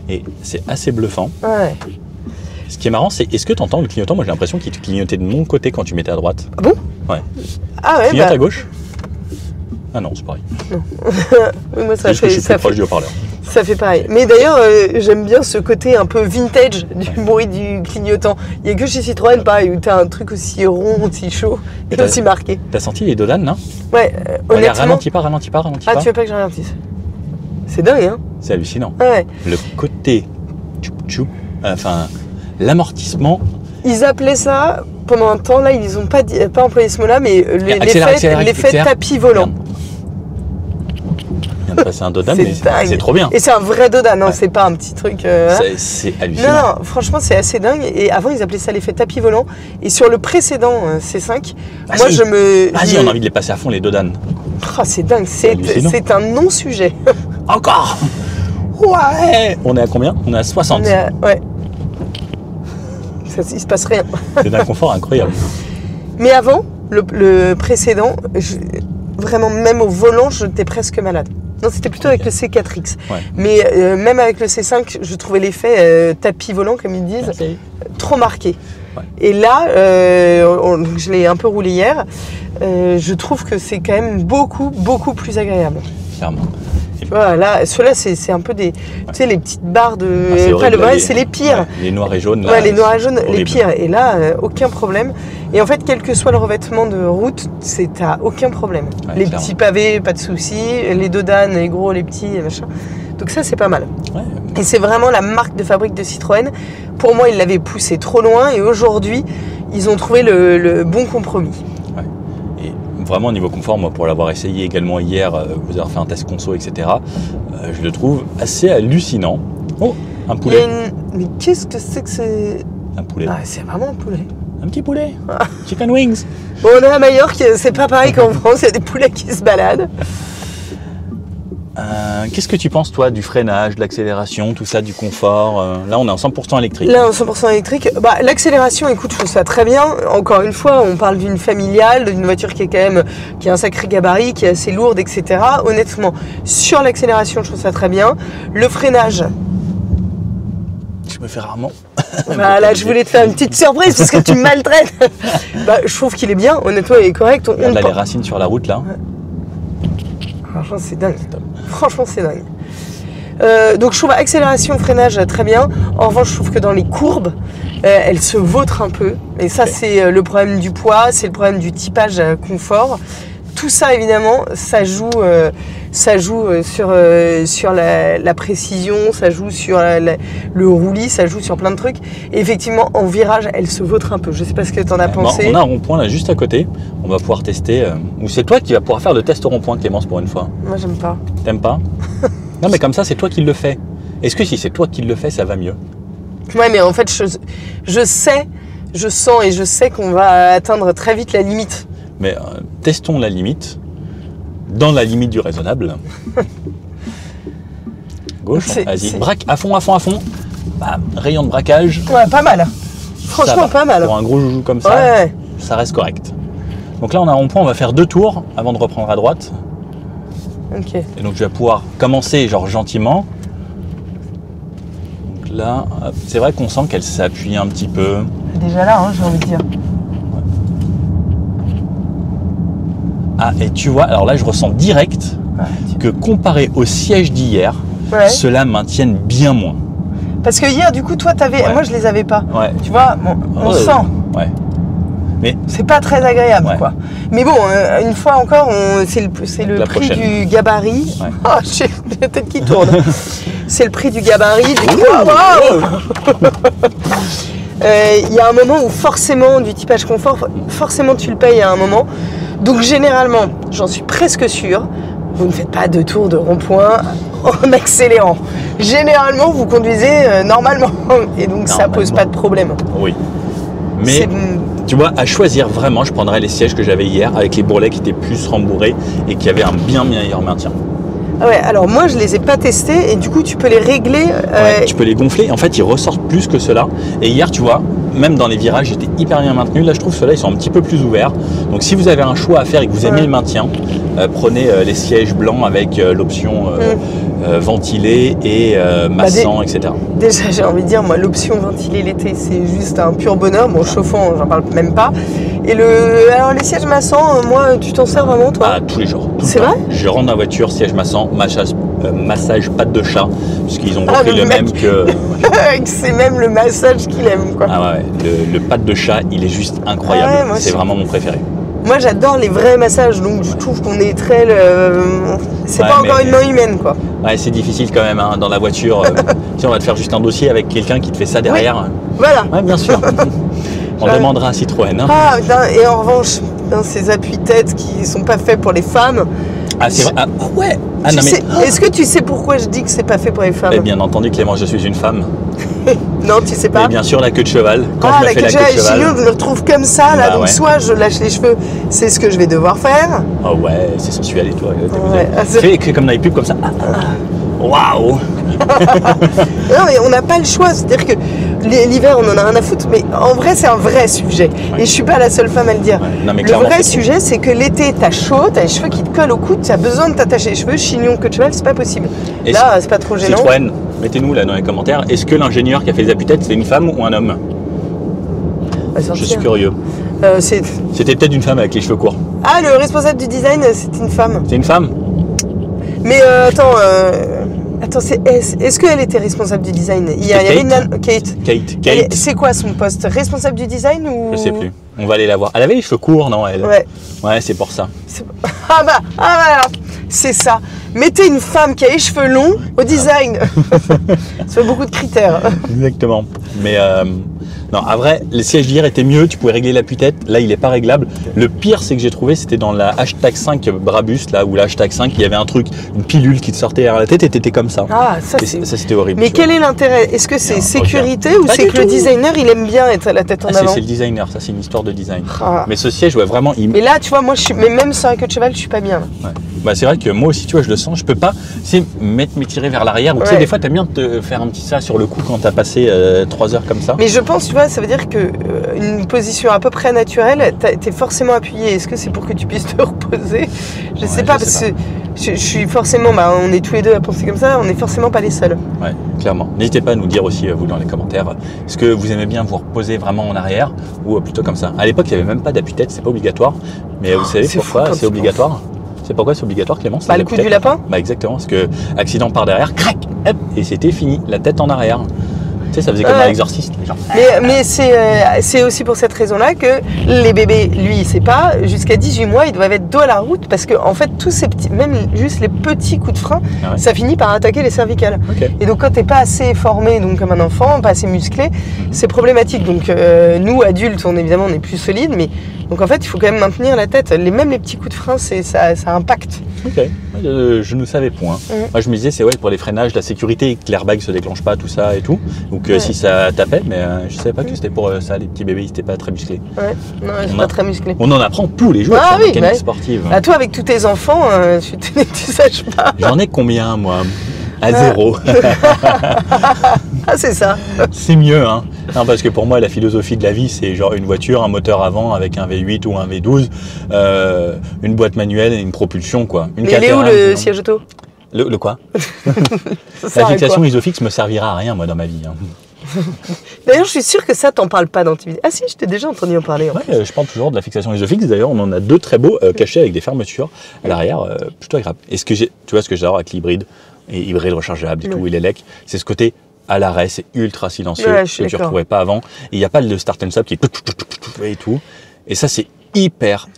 Et c'est assez bluffant. Ouais. Ce qui est marrant, c'est est-ce que tu entends le clignotant? Moi, j'ai l'impression qu'il te clignotait de mon côté quand tu mettais à droite. Ah bon? Ouais. Ah ouais, clignote à gauche? Ah non, c'est pareil. Non. Oui, moi, ça fait, je suis plus proche du haut-parleur. Ça fait pareil. Mais d'ailleurs, j'aime bien ce côté un peu vintage du bruit du clignotant. Il n'y a que chez Citroën, pareil, où tu as un truc aussi rond, aussi chaud et aussi marqué. T'as senti les dodanes, non? Ouais, honnêtement. Regarde, ralentis pas. Ah, tu veux pas que je ralentisse? C'est dingue, hein? C'est hallucinant. Ouais. Le côté enfin, l'amortissement. Ils appelaient ça, pendant un temps, là, ils n'ont pas employé ce mot-là, mais l'effet tapis volant. C'est un dodan, mais c'est trop bien. Et c'est un vrai dodan, hein, c'est pas un petit truc. C'est hallucinant. Non, franchement, c'est assez dingue. Et avant, ils appelaient ça l'effet tapis volant. Et sur le précédent C5, moi, Vas-y, on a envie de les passer à fond, les dodan. Oh, c'est dingue, c'est un non-sujet. Encore? Ouais. On est à combien? On est à 60. Ouais. Il se passe rien. C'est d'un confort incroyable. Mais avant, le précédent, vraiment, même au volant, j'étais presque malade. Non, c'était plutôt avec le C4X. Ouais. Mais même avec le C5, je trouvais l'effet tapis volant, comme ils disent, trop marqué. Ouais. Et là, je l'ai un peu roulé hier, je trouve que c'est quand même beaucoup, beaucoup plus agréable. Clairement. Voilà, ceux-là, c'est un peu des... Tu sais, les petites barres de... Après, le vrai, c'est les pires. Ouais, les noirs et jaunes, là. Ouais, les noirs et jaunes, les pires. Et là, aucun problème. Et en fait, quel que soit le revêtement de route, t'as aucun problème. Ouais, les petits pavés, pas de souci. Les dodanes, les gros, les petits, machin. Donc ça, c'est pas mal. Ouais. Et c'est vraiment la marque de fabrique de Citroën. Pour moi, ils l'avaient poussé trop loin. Et aujourd'hui, ils ont trouvé le bon compromis. Vraiment, au niveau confort, moi, pour l'avoir essayé également hier, vous avez fait un test conso, etc., je le trouve assez hallucinant. Oh, un poulet. Mais qu'est-ce que c'est que c'est? Un poulet. Ah, c'est vraiment un poulet. Un petit poulet. Chicken wings. Bon, on est à Majorque, c'est pas pareil qu'en France, il y a des poulets qui se baladent. Qu'est-ce que tu penses, toi, du freinage, de l'accélération, tout ça, du confort? Là, on est en 100% électrique. Là, en 100% électrique. L'accélération, écoute, je trouve ça très bien. Encore une fois, on parle d'une familiale, d'une voiture qui a un sacré gabarit, qui est assez lourde, etc. Honnêtement, sur l'accélération, je trouve ça très bien. Le freinage... Je me fais rarement. Voilà, je voulais te faire une petite surprise parce que tu me maltraites. Je trouve qu'il est bien, honnêtement, il est correct. Regarde là, les racines sur la route, là. Franchement, c'est dingue. Franchement, c'est dingue. Donc, je trouve accélération, freinage très bien. En revanche, je trouve que dans les courbes, elle se vautre un peu. Et ça, c'est le problème du poids, c'est le problème du typage confort. Tout ça, évidemment, ça joue sur la précision, ça joue sur le roulis, ça joue sur plein de trucs. Et effectivement, en virage, elle se vautre un peu. Je ne sais pas ce que tu en as pensé. On a un rond-point là juste à côté. On va pouvoir tester. Ou c'est toi qui vas pouvoir faire le test au rond-point, Clémence, pour une fois. Moi, j'aime pas. T'aimes pas? Non, mais comme ça, c'est toi qui le fais. Est-ce que si c'est toi qui le fais, ça va mieux? Ouais, mais en fait, je sais Je sens et je sais qu'on va atteindre très vite la limite. Mais testons la limite, dans la limite du raisonnable. Gauche, vas-y, braque à fond. Bam, rayon de braquage. Ouais, pas mal. Franchement, pas mal. Pour un gros joujou comme ça, ça reste correct. Donc là, on a un rond-point, on va faire 2 tours avant de reprendre à droite. Ok. Et donc, je vais pouvoir commencer genre gentiment. Donc là, c'est vrai qu'on sent qu'elle s'appuie un petit peu. Déjà là, hein, j'ai envie de dire. Ah, et tu vois, alors là, je ressens direct que comparé au siège d'hier, ceux-là maintiennent bien moins. Parce que hier, du coup, toi, t'avais. Moi, je les avais pas. Ouais. Tu vois, bon, on sent. Ouais. Mais c'est pas très agréable, quoi. Mais bon, une fois encore, c'est le prix du gabarit. Ouais. Oh, j'ai la tête qui tourne. C'est le prix du gabarit. Il y a un moment où forcément, du typage confort, forcément tu le payes à un moment. Donc généralement, j'en suis presque sûre, vous ne faites pas de tour de rond-point en accélérant. Généralement, vous conduisez normalement. Et donc ça pose pas de problème. Oui. Mais tu vois, à choisir vraiment, je prendrais les sièges que j'avais hier avec les bourrelets qui étaient plus rembourrés et qui avaient un bien meilleur maintien. Ah ouais, alors moi je les ai pas testés et du coup tu peux les régler. Tu peux les gonfler. En fait, ils ressortent plus que ceux-là. Et hier, tu vois, même dans les virages, j'étais hyper bien maintenu. Là, je trouve ceux-là, ils sont un petit peu plus ouverts. Donc, si vous avez un choix à faire et que vous aimez le maintien, prenez les sièges blancs avec l'option ventilé et massant, etc. Déjà, j'ai envie de dire, moi, l'option ventilé l'été, c'est juste un pur bonheur. Bon, chauffant, j'en parle même pas. Et alors, les sièges massants, moi, tu t'en sers vraiment, toi? Ah, tous les jours. C'est vrai? Je rentre dans la voiture, siège massant, massage patte de chat, puisqu'ils ont repris le même que. C'est même le massage qu'il aime, quoi. Ah ouais, le patte de chat, il est juste incroyable. C'est vraiment mon préféré. Moi, j'adore les vrais massages, donc je trouve qu'on est très. C'est pas encore une main humaine, quoi. Ouais, c'est difficile quand même, hein, dans la voiture. Si on va te faire juste un dossier avec quelqu'un qui te fait ça derrière. Oui. Voilà. Ouais, bien sûr. On demandera à Citroën. Hein. Ah, et en revanche, ces appuis-têtes qui sont pas faits pour les femmes. Ah, c'est vrai. Ah, ouais. Ah, Est-ce que tu sais pourquoi je dis que c'est pas fait pour les femmes? Bien entendu, Clément, je suis une femme. Non, tu sais pas. Et bien sûr, la queue de cheval. Quand je me fais la queue de cheval. Je me retrouve comme ça, là. Donc, soit je lâche les cheveux, c'est ce que je vais devoir faire. Oh ouais, c'est sensuel et toi. Fais comme dans les pubs, comme ça. Waouh. Non, mais on n'a pas le choix. C'est-à-dire que l'hiver, on en a rien à foutre. Mais en vrai, c'est un vrai sujet. Et je suis pas la seule femme à le dire. Non, mais le vrai sujet, c'est que l'été, t'as chaud, t'as les cheveux qui te collent au cou, t'as besoin de t'attacher les cheveux. Chignon, queue de cheval, c'est pas possible. Et là, c'est pas trop gênant. Citroën, mettez-nous là dans les commentaires. Est-ce que l'ingénieur qui a fait les appuis-têtes, c'est une femme ou un homme? Je suis curieux. C'était peut-être une femme avec les cheveux courts. Ah, le responsable du design, c'est une femme. C'est une femme? Mais attends, est-ce qu'elle était responsable du design? Il y avait une Kate. C'est quoi son poste? Responsable du design ou? Je sais plus. On va aller la voir. Elle avait les cheveux courts, non, elle? Ouais, c'est pour ça. Voilà, c'est ça. Mettez une femme qui a les cheveux longs au design. Ça fait beaucoup de critères. Exactement. Mais non, à vrai, les sièges d'hier étaient mieux, tu pouvais régler l'appui-tête, là il n'est pas réglable. Le pire, c'est que j'ai trouvé, c'était dans la hashtag 5 Brabus, là, où la hashtag 5, il y avait un truc, une pilule qui te sortait derrière la tête et t'étais comme ça. Ah, ça c'était horrible. Mais quel est l'intérêt? Est-ce que c'est sécurité ou c'est que le designer, il aime bien être la tête en avant? C'est le designer, ça c'est une histoire de design. Mais ce siège, ouais, vraiment... Mais là, tu vois, moi, mais même sans la queue de cheval, je suis pas bien. Ouais. Bah, c'est vrai que moi aussi, tu vois, je le sens, je peux pas m'étirer vers l'arrière. Ou tu sais, des fois, t'aimes bien te faire un petit ça sur le cou quand t'as passé 3 heures comme ça. Mais je pense, tu vois, ça veut dire que une position à peu près naturelle, t'es forcément appuyé. Est-ce que c'est pour que tu puisses te reposer? Je sais pas, parce que je suis forcément, on est tous les deux à penser comme ça, on n'est forcément pas les seuls. Ouais, clairement. N'hésitez pas à nous dire aussi, vous, dans les commentaires, est-ce que vous aimez bien vous reposer vraiment en arrière ou plutôt comme ça? À l'époque, il n'y avait même pas d'appui-tête, c'est pas obligatoire. Mais vous savez pourquoi c'est obligatoire? C'est pourquoi c'est obligatoire, Clément? Le coup du lapin? Exactement, parce que accident par derrière, crac, hop, et c'était fini, la tête en arrière. Tu sais, ça faisait comme un exorciste. Mais c'est aussi pour cette raison-là que les bébés, lui, il sait pas, jusqu'à 18 mois, ils doivent être dos à la route parce que, en fait, tous ces petits, même juste les petits coups de frein, ça finit par attaquer les cervicales. Et donc, quand t'es pas assez formé, donc comme un enfant, pas assez musclé, c'est problématique. Donc, nous, adultes, évidemment, on est plus solides, mais Donc en fait, il faut quand même maintenir la tête. Même les petits coups de frein, ça impacte. Ok, je ne savais point. Moi, je me disais, c'est pour les freinages, la sécurité, que l'airbag se déclenche pas, tout ça et tout. Donc si ça tapait, mais je savais pas que c'était pour ça, les petits bébés, ils n'étaient pas très musclés. Ouais, non, ils sont pas très musclés. On en apprend tous les jours sur la mécanique sportive. Bah, toi, avec tous tes enfants, tu saches pas. J'en ai combien, moi? À 0. Ah, c'est ça. C'est mieux, hein. Non, parce que pour moi, la philosophie de la vie, c'est genre une voiture, un moteur avant avec un V8 ou un V12, une boîte manuelle et une propulsion, quoi. Mais il est où le siège auto? Le quoi? La fixation isofix me servira à rien, moi, dans ma vie. Hein. D'ailleurs, je suis sûr que ça, t'en parles pas dans tes vidéos. Ah si, je t'ai déjà entendu en parler. Je parle toujours de la fixation isofix. D'ailleurs, on en a 2 très beaux cachés avec des fermetures à l'arrière, plutôt agréable. Et tu vois ce que j'adore avec l'hybride, et hybride rechargeable et tout, et l'élec, c'est ce côté à l'arrêt, c'est ultra silencieux, que tu ne retrouvais pas avant. Et il n'y a pas le start and stop qui est et tout. Et ça, c'est hyper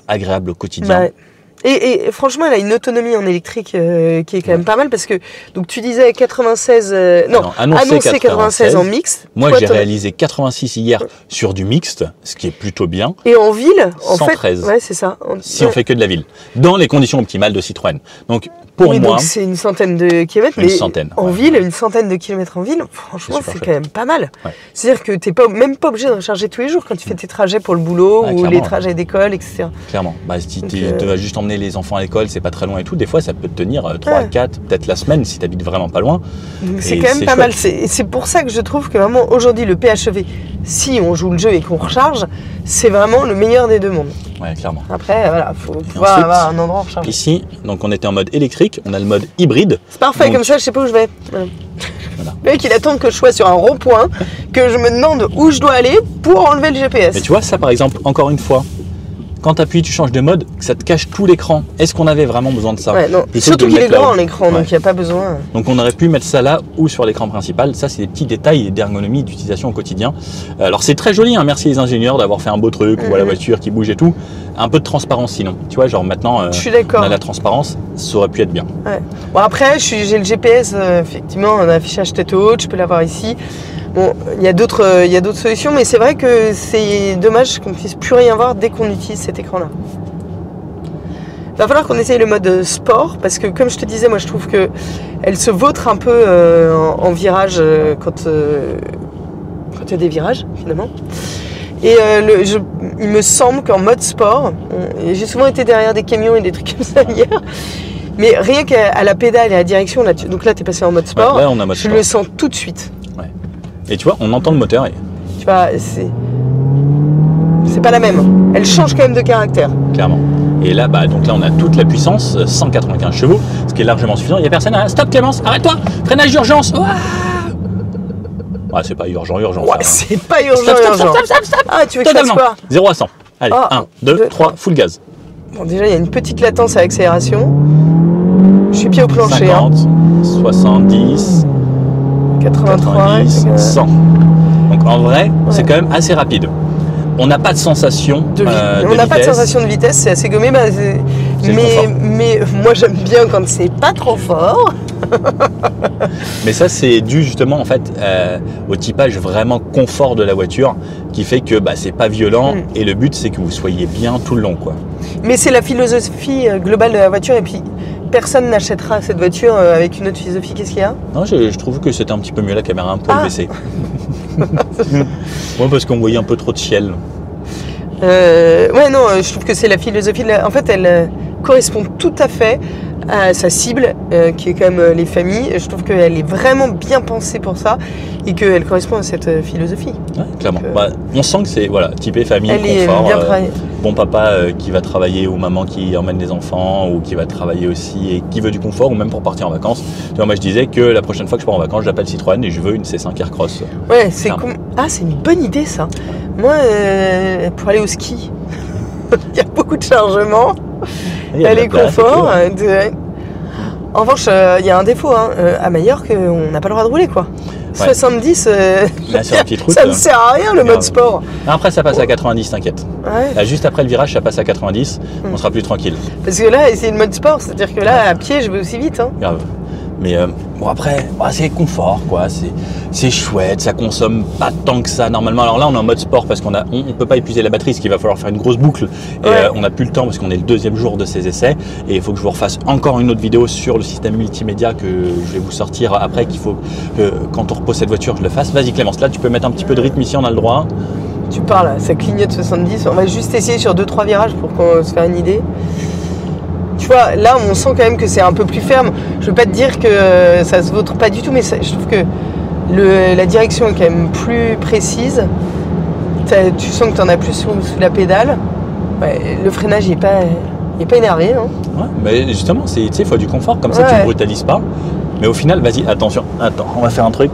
agréable au quotidien. Et franchement, elle a une autonomie en électrique qui est quand même pas mal parce que, donc tu disais 96, annoncé 96 en mixte. Moi, j'ai réalisé 86 hier sur du mixte, ce qui est plutôt bien. Et en ville, en 113. fait, ouais, c'est ça. Si on fait que de la ville, dans les conditions optimales de Citroën. Donc, pour moi, c'est une centaine de kilomètres, mais en ville, une centaine de kilomètres en ville, franchement, c'est quand même pas mal. Ouais. C'est-à-dire que t'es même pas obligé de recharger tous les jours quand tu fais tes trajets pour le boulot ou les trajets d'école, etc. Clairement. Si tu vas juste emmener les enfants à l'école, c'est pas très loin et tout. Des fois, ça peut te tenir 3, 4, peut-être la semaine si tu habites vraiment pas loin. C'est quand même pas mal. C'est pour ça que je trouve que vraiment aujourd'hui, le PHEV, si on joue le jeu et qu'on recharge, c'est vraiment le meilleur des deux mondes. Ouais, clairement. Après, voilà, faut pouvoir avoir un endroit rechargé. Ici, donc on était en mode électrique, on a le mode hybride. C'est parfait, donc, comme ça, je sais pas où je vais. Voilà. Le mec, il attend que je sois sur un rond-point, que je me demande où je dois aller pour enlever le GPS. Mais tu vois, ça par exemple, encore une fois, quand tu appuies, tu changes de mode, ça te cache tout l'écran. Est-ce qu'on avait vraiment besoin de ça? Non. Surtout qu'il est grand l'écran, donc il n'y a pas besoin. Donc on aurait pu mettre ça là ou sur l'écran principal. Ça, c'est des petits détails d'ergonomie, d'utilisation au quotidien. Alors c'est très joli, hein. Merci les ingénieurs d'avoir fait un beau truc, on voit la voiture qui bouge et tout. Un peu de transparence sinon. Tu vois, genre maintenant, je suis d'accord. On a la transparence, ça aurait pu être bien. Ouais. Bon après, j'ai le GPS, effectivement, un affichage tête haute, je peux l'avoir ici. Bon, il y a d'autres solutions, mais c'est vrai que c'est dommage qu'on puisse plus rien voir dès qu'on utilise cet écran-là. Il va falloir qu'on essaye le mode sport, parce que comme je te disais, moi je trouve que elle se vautre un peu en virage quand il y a des virages finalement. Et il me semble qu'en mode sport, j'ai souvent été derrière des camions et des trucs comme ça hier. Mais rien qu'à la pédale et à la direction, là, donc là tu es passé en mode sport, là, on a mode sport. Le sens tout de suite. Et tu vois, on entend le moteur. Tu vois, c'est pas la même. Elle change quand même de caractère. Clairement. Et là, donc là, on a toute la puissance, 195 chevaux, ce qui est largement suffisant. Il n'y a personne à... Stop Clémence, arrête-toi, freinage d'urgence. Ouais, c'est pas urgent. Ouais, c'est pas urgent. Stop. Ah, tu veux que je fasse quoi? 0 à 100. Allez, 1, 2, 3, full gaz. Bon, déjà, il y a une petite latence à l'accélération. Je suis pied au plancher. 50, 70... 90, 100. Donc en vrai, c'est quand même assez rapide. On n'a pas de sensation de vitesse. On n'a pas de sensation de vitesse, c'est assez gommé. Mais moi j'aime bien quand c'est pas trop fort. Mais ça c'est dû justement en fait au typage vraiment confort de la voiture qui fait que c'est pas violent et le but c'est que vous soyez bien tout le long quoi. Mais c'est la philosophie globale de la voiture et puis personne n'achètera cette voiture avec une autre philosophie. Qu'est-ce qu'il y a? Non, je trouve que c'était un petit peu mieux la caméra un poil baissée. Ouais, parce qu'on voyait un peu trop de ciel. Je trouve que c'est la philosophie. En fait, elle correspond tout à fait à sa cible, qui est quand même les familles. Je trouve qu'elle est vraiment bien pensée pour ça et qu'elle correspond à cette philosophie. Ouais, clairement. On sent que c'est typé famille, elle confort. Est bien travaillée. Bon papa qui va travailler ou maman qui emmène les enfants ou qui va travailler aussi et qui veut du confort ou même pour partir en vacances. Tu vois, moi je disais que la prochaine fois que je pars en vacances, j'appelle Citroën et je veux une C5 Aircross. Ouais, c'est c'est une bonne idée ça. Moi, pour aller au ski, il y a beaucoup de chargement. Elle est confort. En revanche, il y a un défaut. À Majorque, on n'a pas le droit de rouler quoi. 70, là, sur la petite route, ça ne sert à rien le mode sport. Après ça passe à 90, t'inquiète. Ouais. Là, juste après le virage, ça passe à 90, on sera plus tranquille. Parce que là, c'est le mode sport, c'est-à-dire que là, à pied, je vais aussi vite. Grave. Mais bon après, c'est confort quoi, c'est chouette, ça consomme pas tant que ça normalement. Alors là on est en mode sport parce qu'on peut pas épuiser la batterie, ce qu'il va falloir faire une grosse boucle. Et on n'a plus le temps parce qu'on est le 2e jour de ces essais. Et il faut que je vous refasse encore une autre vidéo sur le système multimédia que je vais vous sortir après, qu'il faut que quand on repose cette voiture je le fasse. Vas-y Clémence, là tu peux mettre un petit peu de rythme ici, on a le droit. Tu parles, ça clignote 70, on va juste essayer sur 2-3 virages pour qu'on se fasse une idée. Tu vois, là on sent quand même que c'est un peu plus ferme. Je veux pas te dire que ça se vautre pas du tout, mais je trouve que la direction est quand même plus précise. Tu sens que tu en as plus sous la pédale. Ouais, le freinage il est pas énervé. Hein. Ouais, mais justement, il faut du confort, comme ça tu ne brutalises pas. Mais au final, vas-y, attention, attends, on va faire un truc.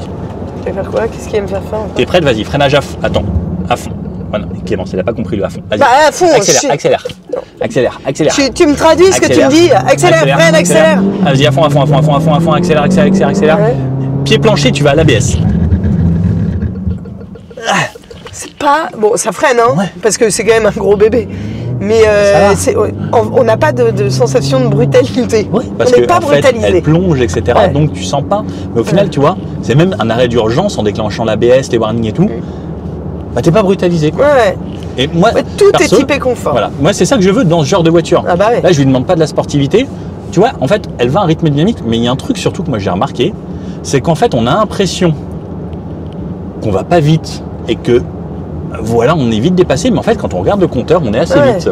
Tu vas faire quoi? Qu'est-ce qu'il va me faire faire? T'es prête? Vas-y, freinage à fond. Attends, à fond. Voilà, Clémence, elle n'a pas compris le à fond. Vas-y. Bah, à fond, accélère. Tu me traduis ce que tu me dis. Accélère, freine, accélère. Ah, vas-y, à fond, accélère. Ouais. Pied plancher, tu vas à l'ABS. C'est pas... Bon, ça freine, hein, parce que c'est quand même un gros bébé. Mais on n'a pas de sensation de brutalité. Oui, parce qu'en fait, elle plonge, etc. Ouais. Donc tu sens pas. Mais au final, tu vois, c'est même un arrêt d'urgence en déclenchant l'ABS, les warnings et tout. Bah, t'es pas brutalisé quoi. Ouais. Et moi, tout est typé confort. Voilà. Moi, c'est ça que je veux dans ce genre de voiture. Ah bah ouais. Là, je lui demande pas de la sportivité. Tu vois, en fait, elle va à un rythme dynamique, mais il y a un truc surtout que moi j'ai remarqué, c'est qu'en fait, on a l'impression qu'on va pas vite et que voilà, on est vite dépassé, mais en fait, quand on regarde le compteur, on est assez vite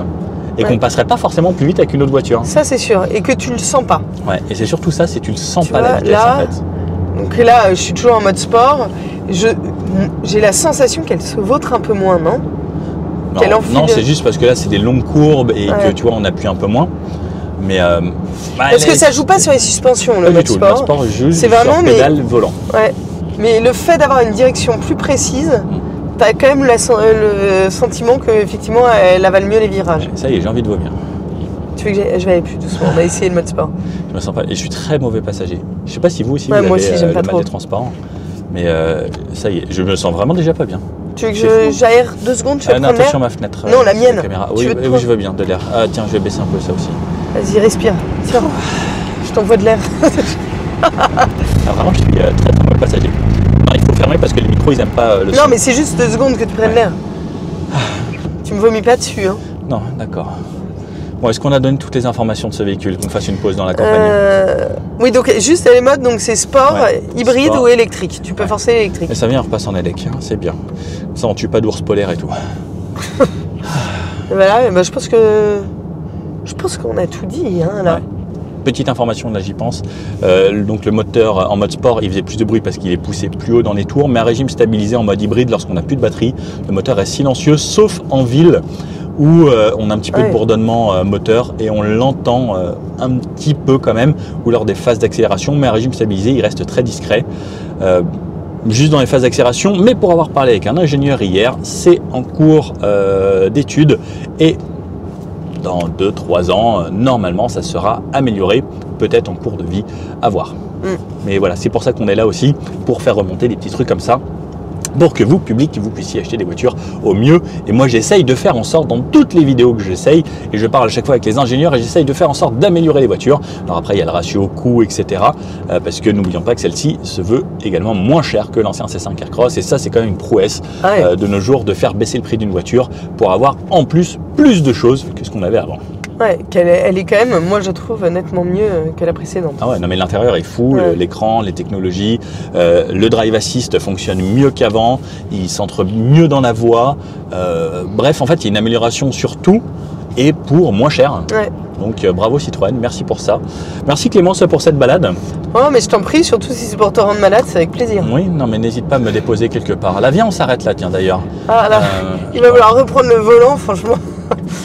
et qu'on passerait pas forcément plus vite avec une autre voiture. Ça, c'est sûr, et que tu le sens pas. Ouais, et c'est surtout ça, c'est tu le sens pas la vitesse là, en fait. Donc là, je suis toujours en mode sport. J'ai la sensation qu'elle se vautre un peu moins, non? Non, c'est juste parce que là, c'est des longues courbes et que tu vois, on appuie un peu moins. Mais parce que ça joue pas sur les suspensions, le mode sport. Le mode sport juste c'est vraiment sur pédale volant. Ouais. Mais le fait d'avoir une direction plus précise, t'as quand même le sentiment qu'effectivement, elle avale mieux les virages. Ça y est, j'ai envie de vomir. Tu veux que je vais aller plus doucement? On va essayer le mode sport. Je me sens pas. Et je suis très mauvais passager. Je sais pas si vous aussi vous moi avez aussi, j'aime pas le mal des transparents. Mais ça y est, je me sens vraiment déjà pas bien. Tu veux que j'aère 2 secondes? Tu vas prendre l'air? Attention ma fenêtre. Non, la mienne. Oui, je veux bien de l'air. Ah tiens, je vais baisser un peu ça aussi. Vas-y, respire. Tiens, je t'envoie de l'air. Vraiment, je suis très mauvais passager. Non, il faut fermer parce que les micros, ils aiment pas le son. Non, mais c'est juste 2 secondes que tu prennes l'air. Tu me vomis pas dessus. Hein. Non, d'accord. Bon, est-ce qu'on a donné toutes les informations de ce véhicule, qu'on fasse une pause dans la campagne? Oui, donc juste les modes, donc c'est sport, hybride ou électrique. Tu peux forcer l'électrique. Et ça vient, on repasse en élec, hein, c'est bien. Ça, on tue pas d'ours polaire et tout. Voilà, bah, je pense qu'on a tout dit, hein, là. Ouais. Petite information, là j'y pense. Donc le moteur en mode sport, il faisait plus de bruit parce qu'il est poussé plus haut dans les tours, mais à régime stabilisé en mode hybride, lorsqu'on n'a plus de batterie, le moteur est silencieux, sauf en ville, où on a un petit peu de bourdonnement moteur et on l'entend un petit peu quand même, ou lors des phases d'accélération, mais à régime stabilisé, il reste très discret. Juste dans les phases d'accélération, mais pour avoir parlé avec un ingénieur hier, c'est en cours d'études et dans 2-3 ans, normalement, ça sera amélioré, peut-être en cours de vie, à voir. Mais voilà, c'est pour ça qu'on est là aussi, pour faire remonter des petits trucs comme ça, pour que vous, public, vous puissiez acheter des voitures au mieux. Et moi, j'essaye de faire en sorte, dans toutes les vidéos que j'essaye, et je parle à chaque fois avec les ingénieurs, et j'essaye de faire en sorte d'améliorer les voitures. Alors après, il y a le ratio coût, etc. Parce que n'oublions pas que celle-ci se veut également moins chère que l'ancien C5 Aircross. Et ça, c'est quand même une prouesse de nos jours, de faire baisser le prix d'une voiture pour avoir en plus de choses que ce qu'on avait avant. Ouais, elle est quand même, moi je trouve, nettement mieux que la précédente. Ah ouais, non mais l'intérieur est fou, l'écran, les technologies, le drive assist fonctionne mieux qu'avant, il s'entre mieux dans la voie, bref, en fait, il y a une amélioration sur tout et pour moins cher. Ouais. Donc bravo Citroën, merci pour ça. Merci Clémence pour cette balade. Oh mais je t'en prie, surtout si c'est pour te rendre malade, c'est avec plaisir. Oui, non mais n'hésite pas à me déposer quelque part. Là, viens, on s'arrête là, tiens d'ailleurs. Ah là, il va falloir reprendre le volant, franchement.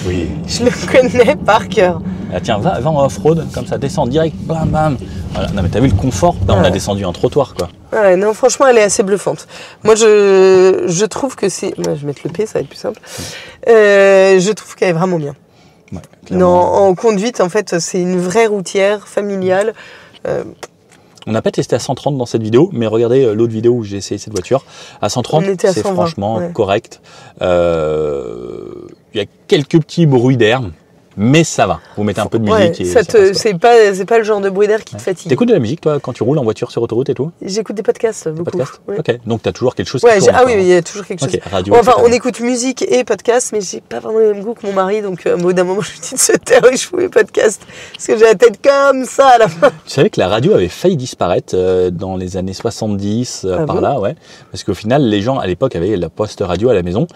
Oui. Je le connais par cœur. Ah, tiens, va en off-road, comme ça, descends direct, bam bam. Voilà. Non mais t'as vu le confort? Là, on a descendu un trottoir quoi. Ouais, non, franchement, elle est assez bluffante. Moi, je trouve que c'est... Moi, je vais mettre le P, ça va être plus simple. Je trouve qu'elle est vraiment bien. Ouais, non, en conduite, en fait, c'est une vraie routière familiale. On n'a pas testé à 130 dans cette vidéo, mais regardez l'autre vidéo où j'ai essayé cette voiture. À 130, c'est franchement correct. Il y a quelques petits bruits d'air, mais ça va. Vous mettez un peu de musique. Ouais, c'est pas le genre de bruit d'air qui te fatigue. T'écoutes de la musique, toi, quand tu roules en voiture sur autoroute et tout? J'écoute des podcasts, beaucoup. Ouais. Ok, donc t'as toujours quelque chose qui tourne. Ah oui, il y a toujours quelque chose. Radio, enfin, on écoute musique et podcast, mais j'ai pas vraiment le même goût que mon mari, donc au bout d'un moment, je lui dis de se taire et je fous les podcasts, parce que j'ai la tête comme ça à la fin. Tu savais que la radio avait failli disparaître dans les années 70, là, ouais. Parce qu'au final, les gens, à l'époque, avaient la poste radio à la maison,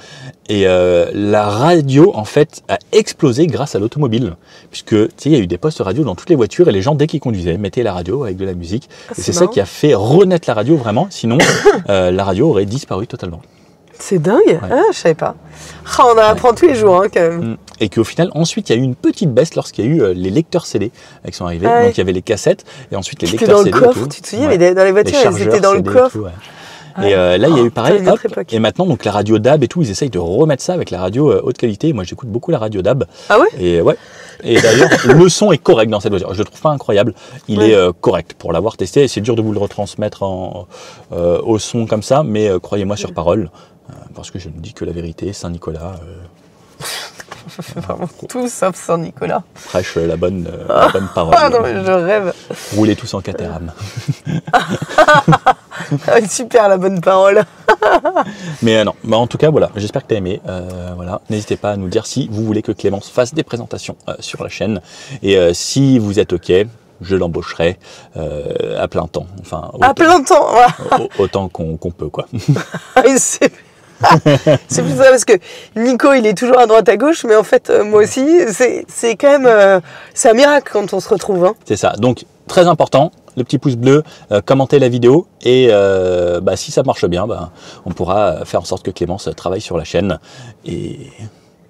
et la radio, en fait, a explosé grâce à l'automobile, puisque, tu sais, il y a eu des postes radio dans toutes les voitures, et les gens, dès qu'ils conduisaient, mettaient la radio avec de la musique, et c'est ça qui a fait renaître la radio, vraiment, sinon, la radio aurait disparu totalement. C'est dingue, ouais. Je savais pas. On en apprend tous les jours, hein, quand même. Et qu'au final, ensuite, il y a eu une petite baisse lorsqu'il y a eu les lecteurs CD qui sont arrivés. Donc il y avait les cassettes, et ensuite les lecteurs CD. Dans le coffre, tu te souviens, mais dans les voitures, elles étaient dans le coffre. Et là, il y a eu pareil, et maintenant, donc la radio DAB et tout, ils essayent de remettre ça avec la radio haute qualité. Moi, j'écoute beaucoup la radio DAB. Ah ouais? Et d'ailleurs, le son est correct dans cette voiture. Je le trouve pas incroyable. Il est correct pour l'avoir testé. C'est dur de vous le retransmettre au son comme ça, mais croyez-moi sur parole, parce que je ne dis que la vérité. Saint-Nicolas. Vraiment tout sauf Saint-Nicolas. Prêche la bonne parole. Ah non, mais je rêve. Roulez tous en Caterham. Super la bonne parole. Mais non, en tout cas voilà, j'espère que tu as aimé. Voilà. N'hésitez pas à nous dire si vous voulez que Clémence fasse des présentations sur la chaîne. Et si vous êtes OK, je l'embaucherai à plein temps. Enfin, à plein temps, ouais. Autant qu'on peut, quoi. C'est plus ça, parce que Nico, il est toujours à droite à gauche, mais en fait, moi aussi, c'est quand même... c'est un miracle quand on se retrouve. Hein. C'est ça. Donc, très important, le petit pouce bleu, commentez la vidéo, et si ça marche bien, on pourra faire en sorte que Clémence travaille sur la chaîne, et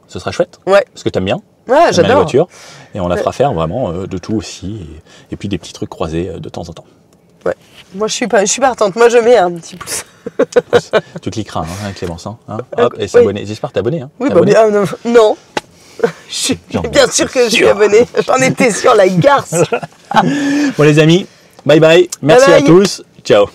ce sera chouette. Ouais. Parce que t'aimes bien. Ouais, j'adore. La voiture, et on la fera faire vraiment de tout aussi, et puis des petits trucs croisés de temps en temps. Ouais. Moi, je suis partante. Moi, je mets un petit pouce. Tu cliqueras, hein, Clémence. Hein, hop, et s'abonner. Oui. J'espère que t'es abonné. Hein. Oui, non. Bien sûr que je suis abonné. J'en étais sur la garce. Bon, les amis, bye bye. Merci à tous. Ciao.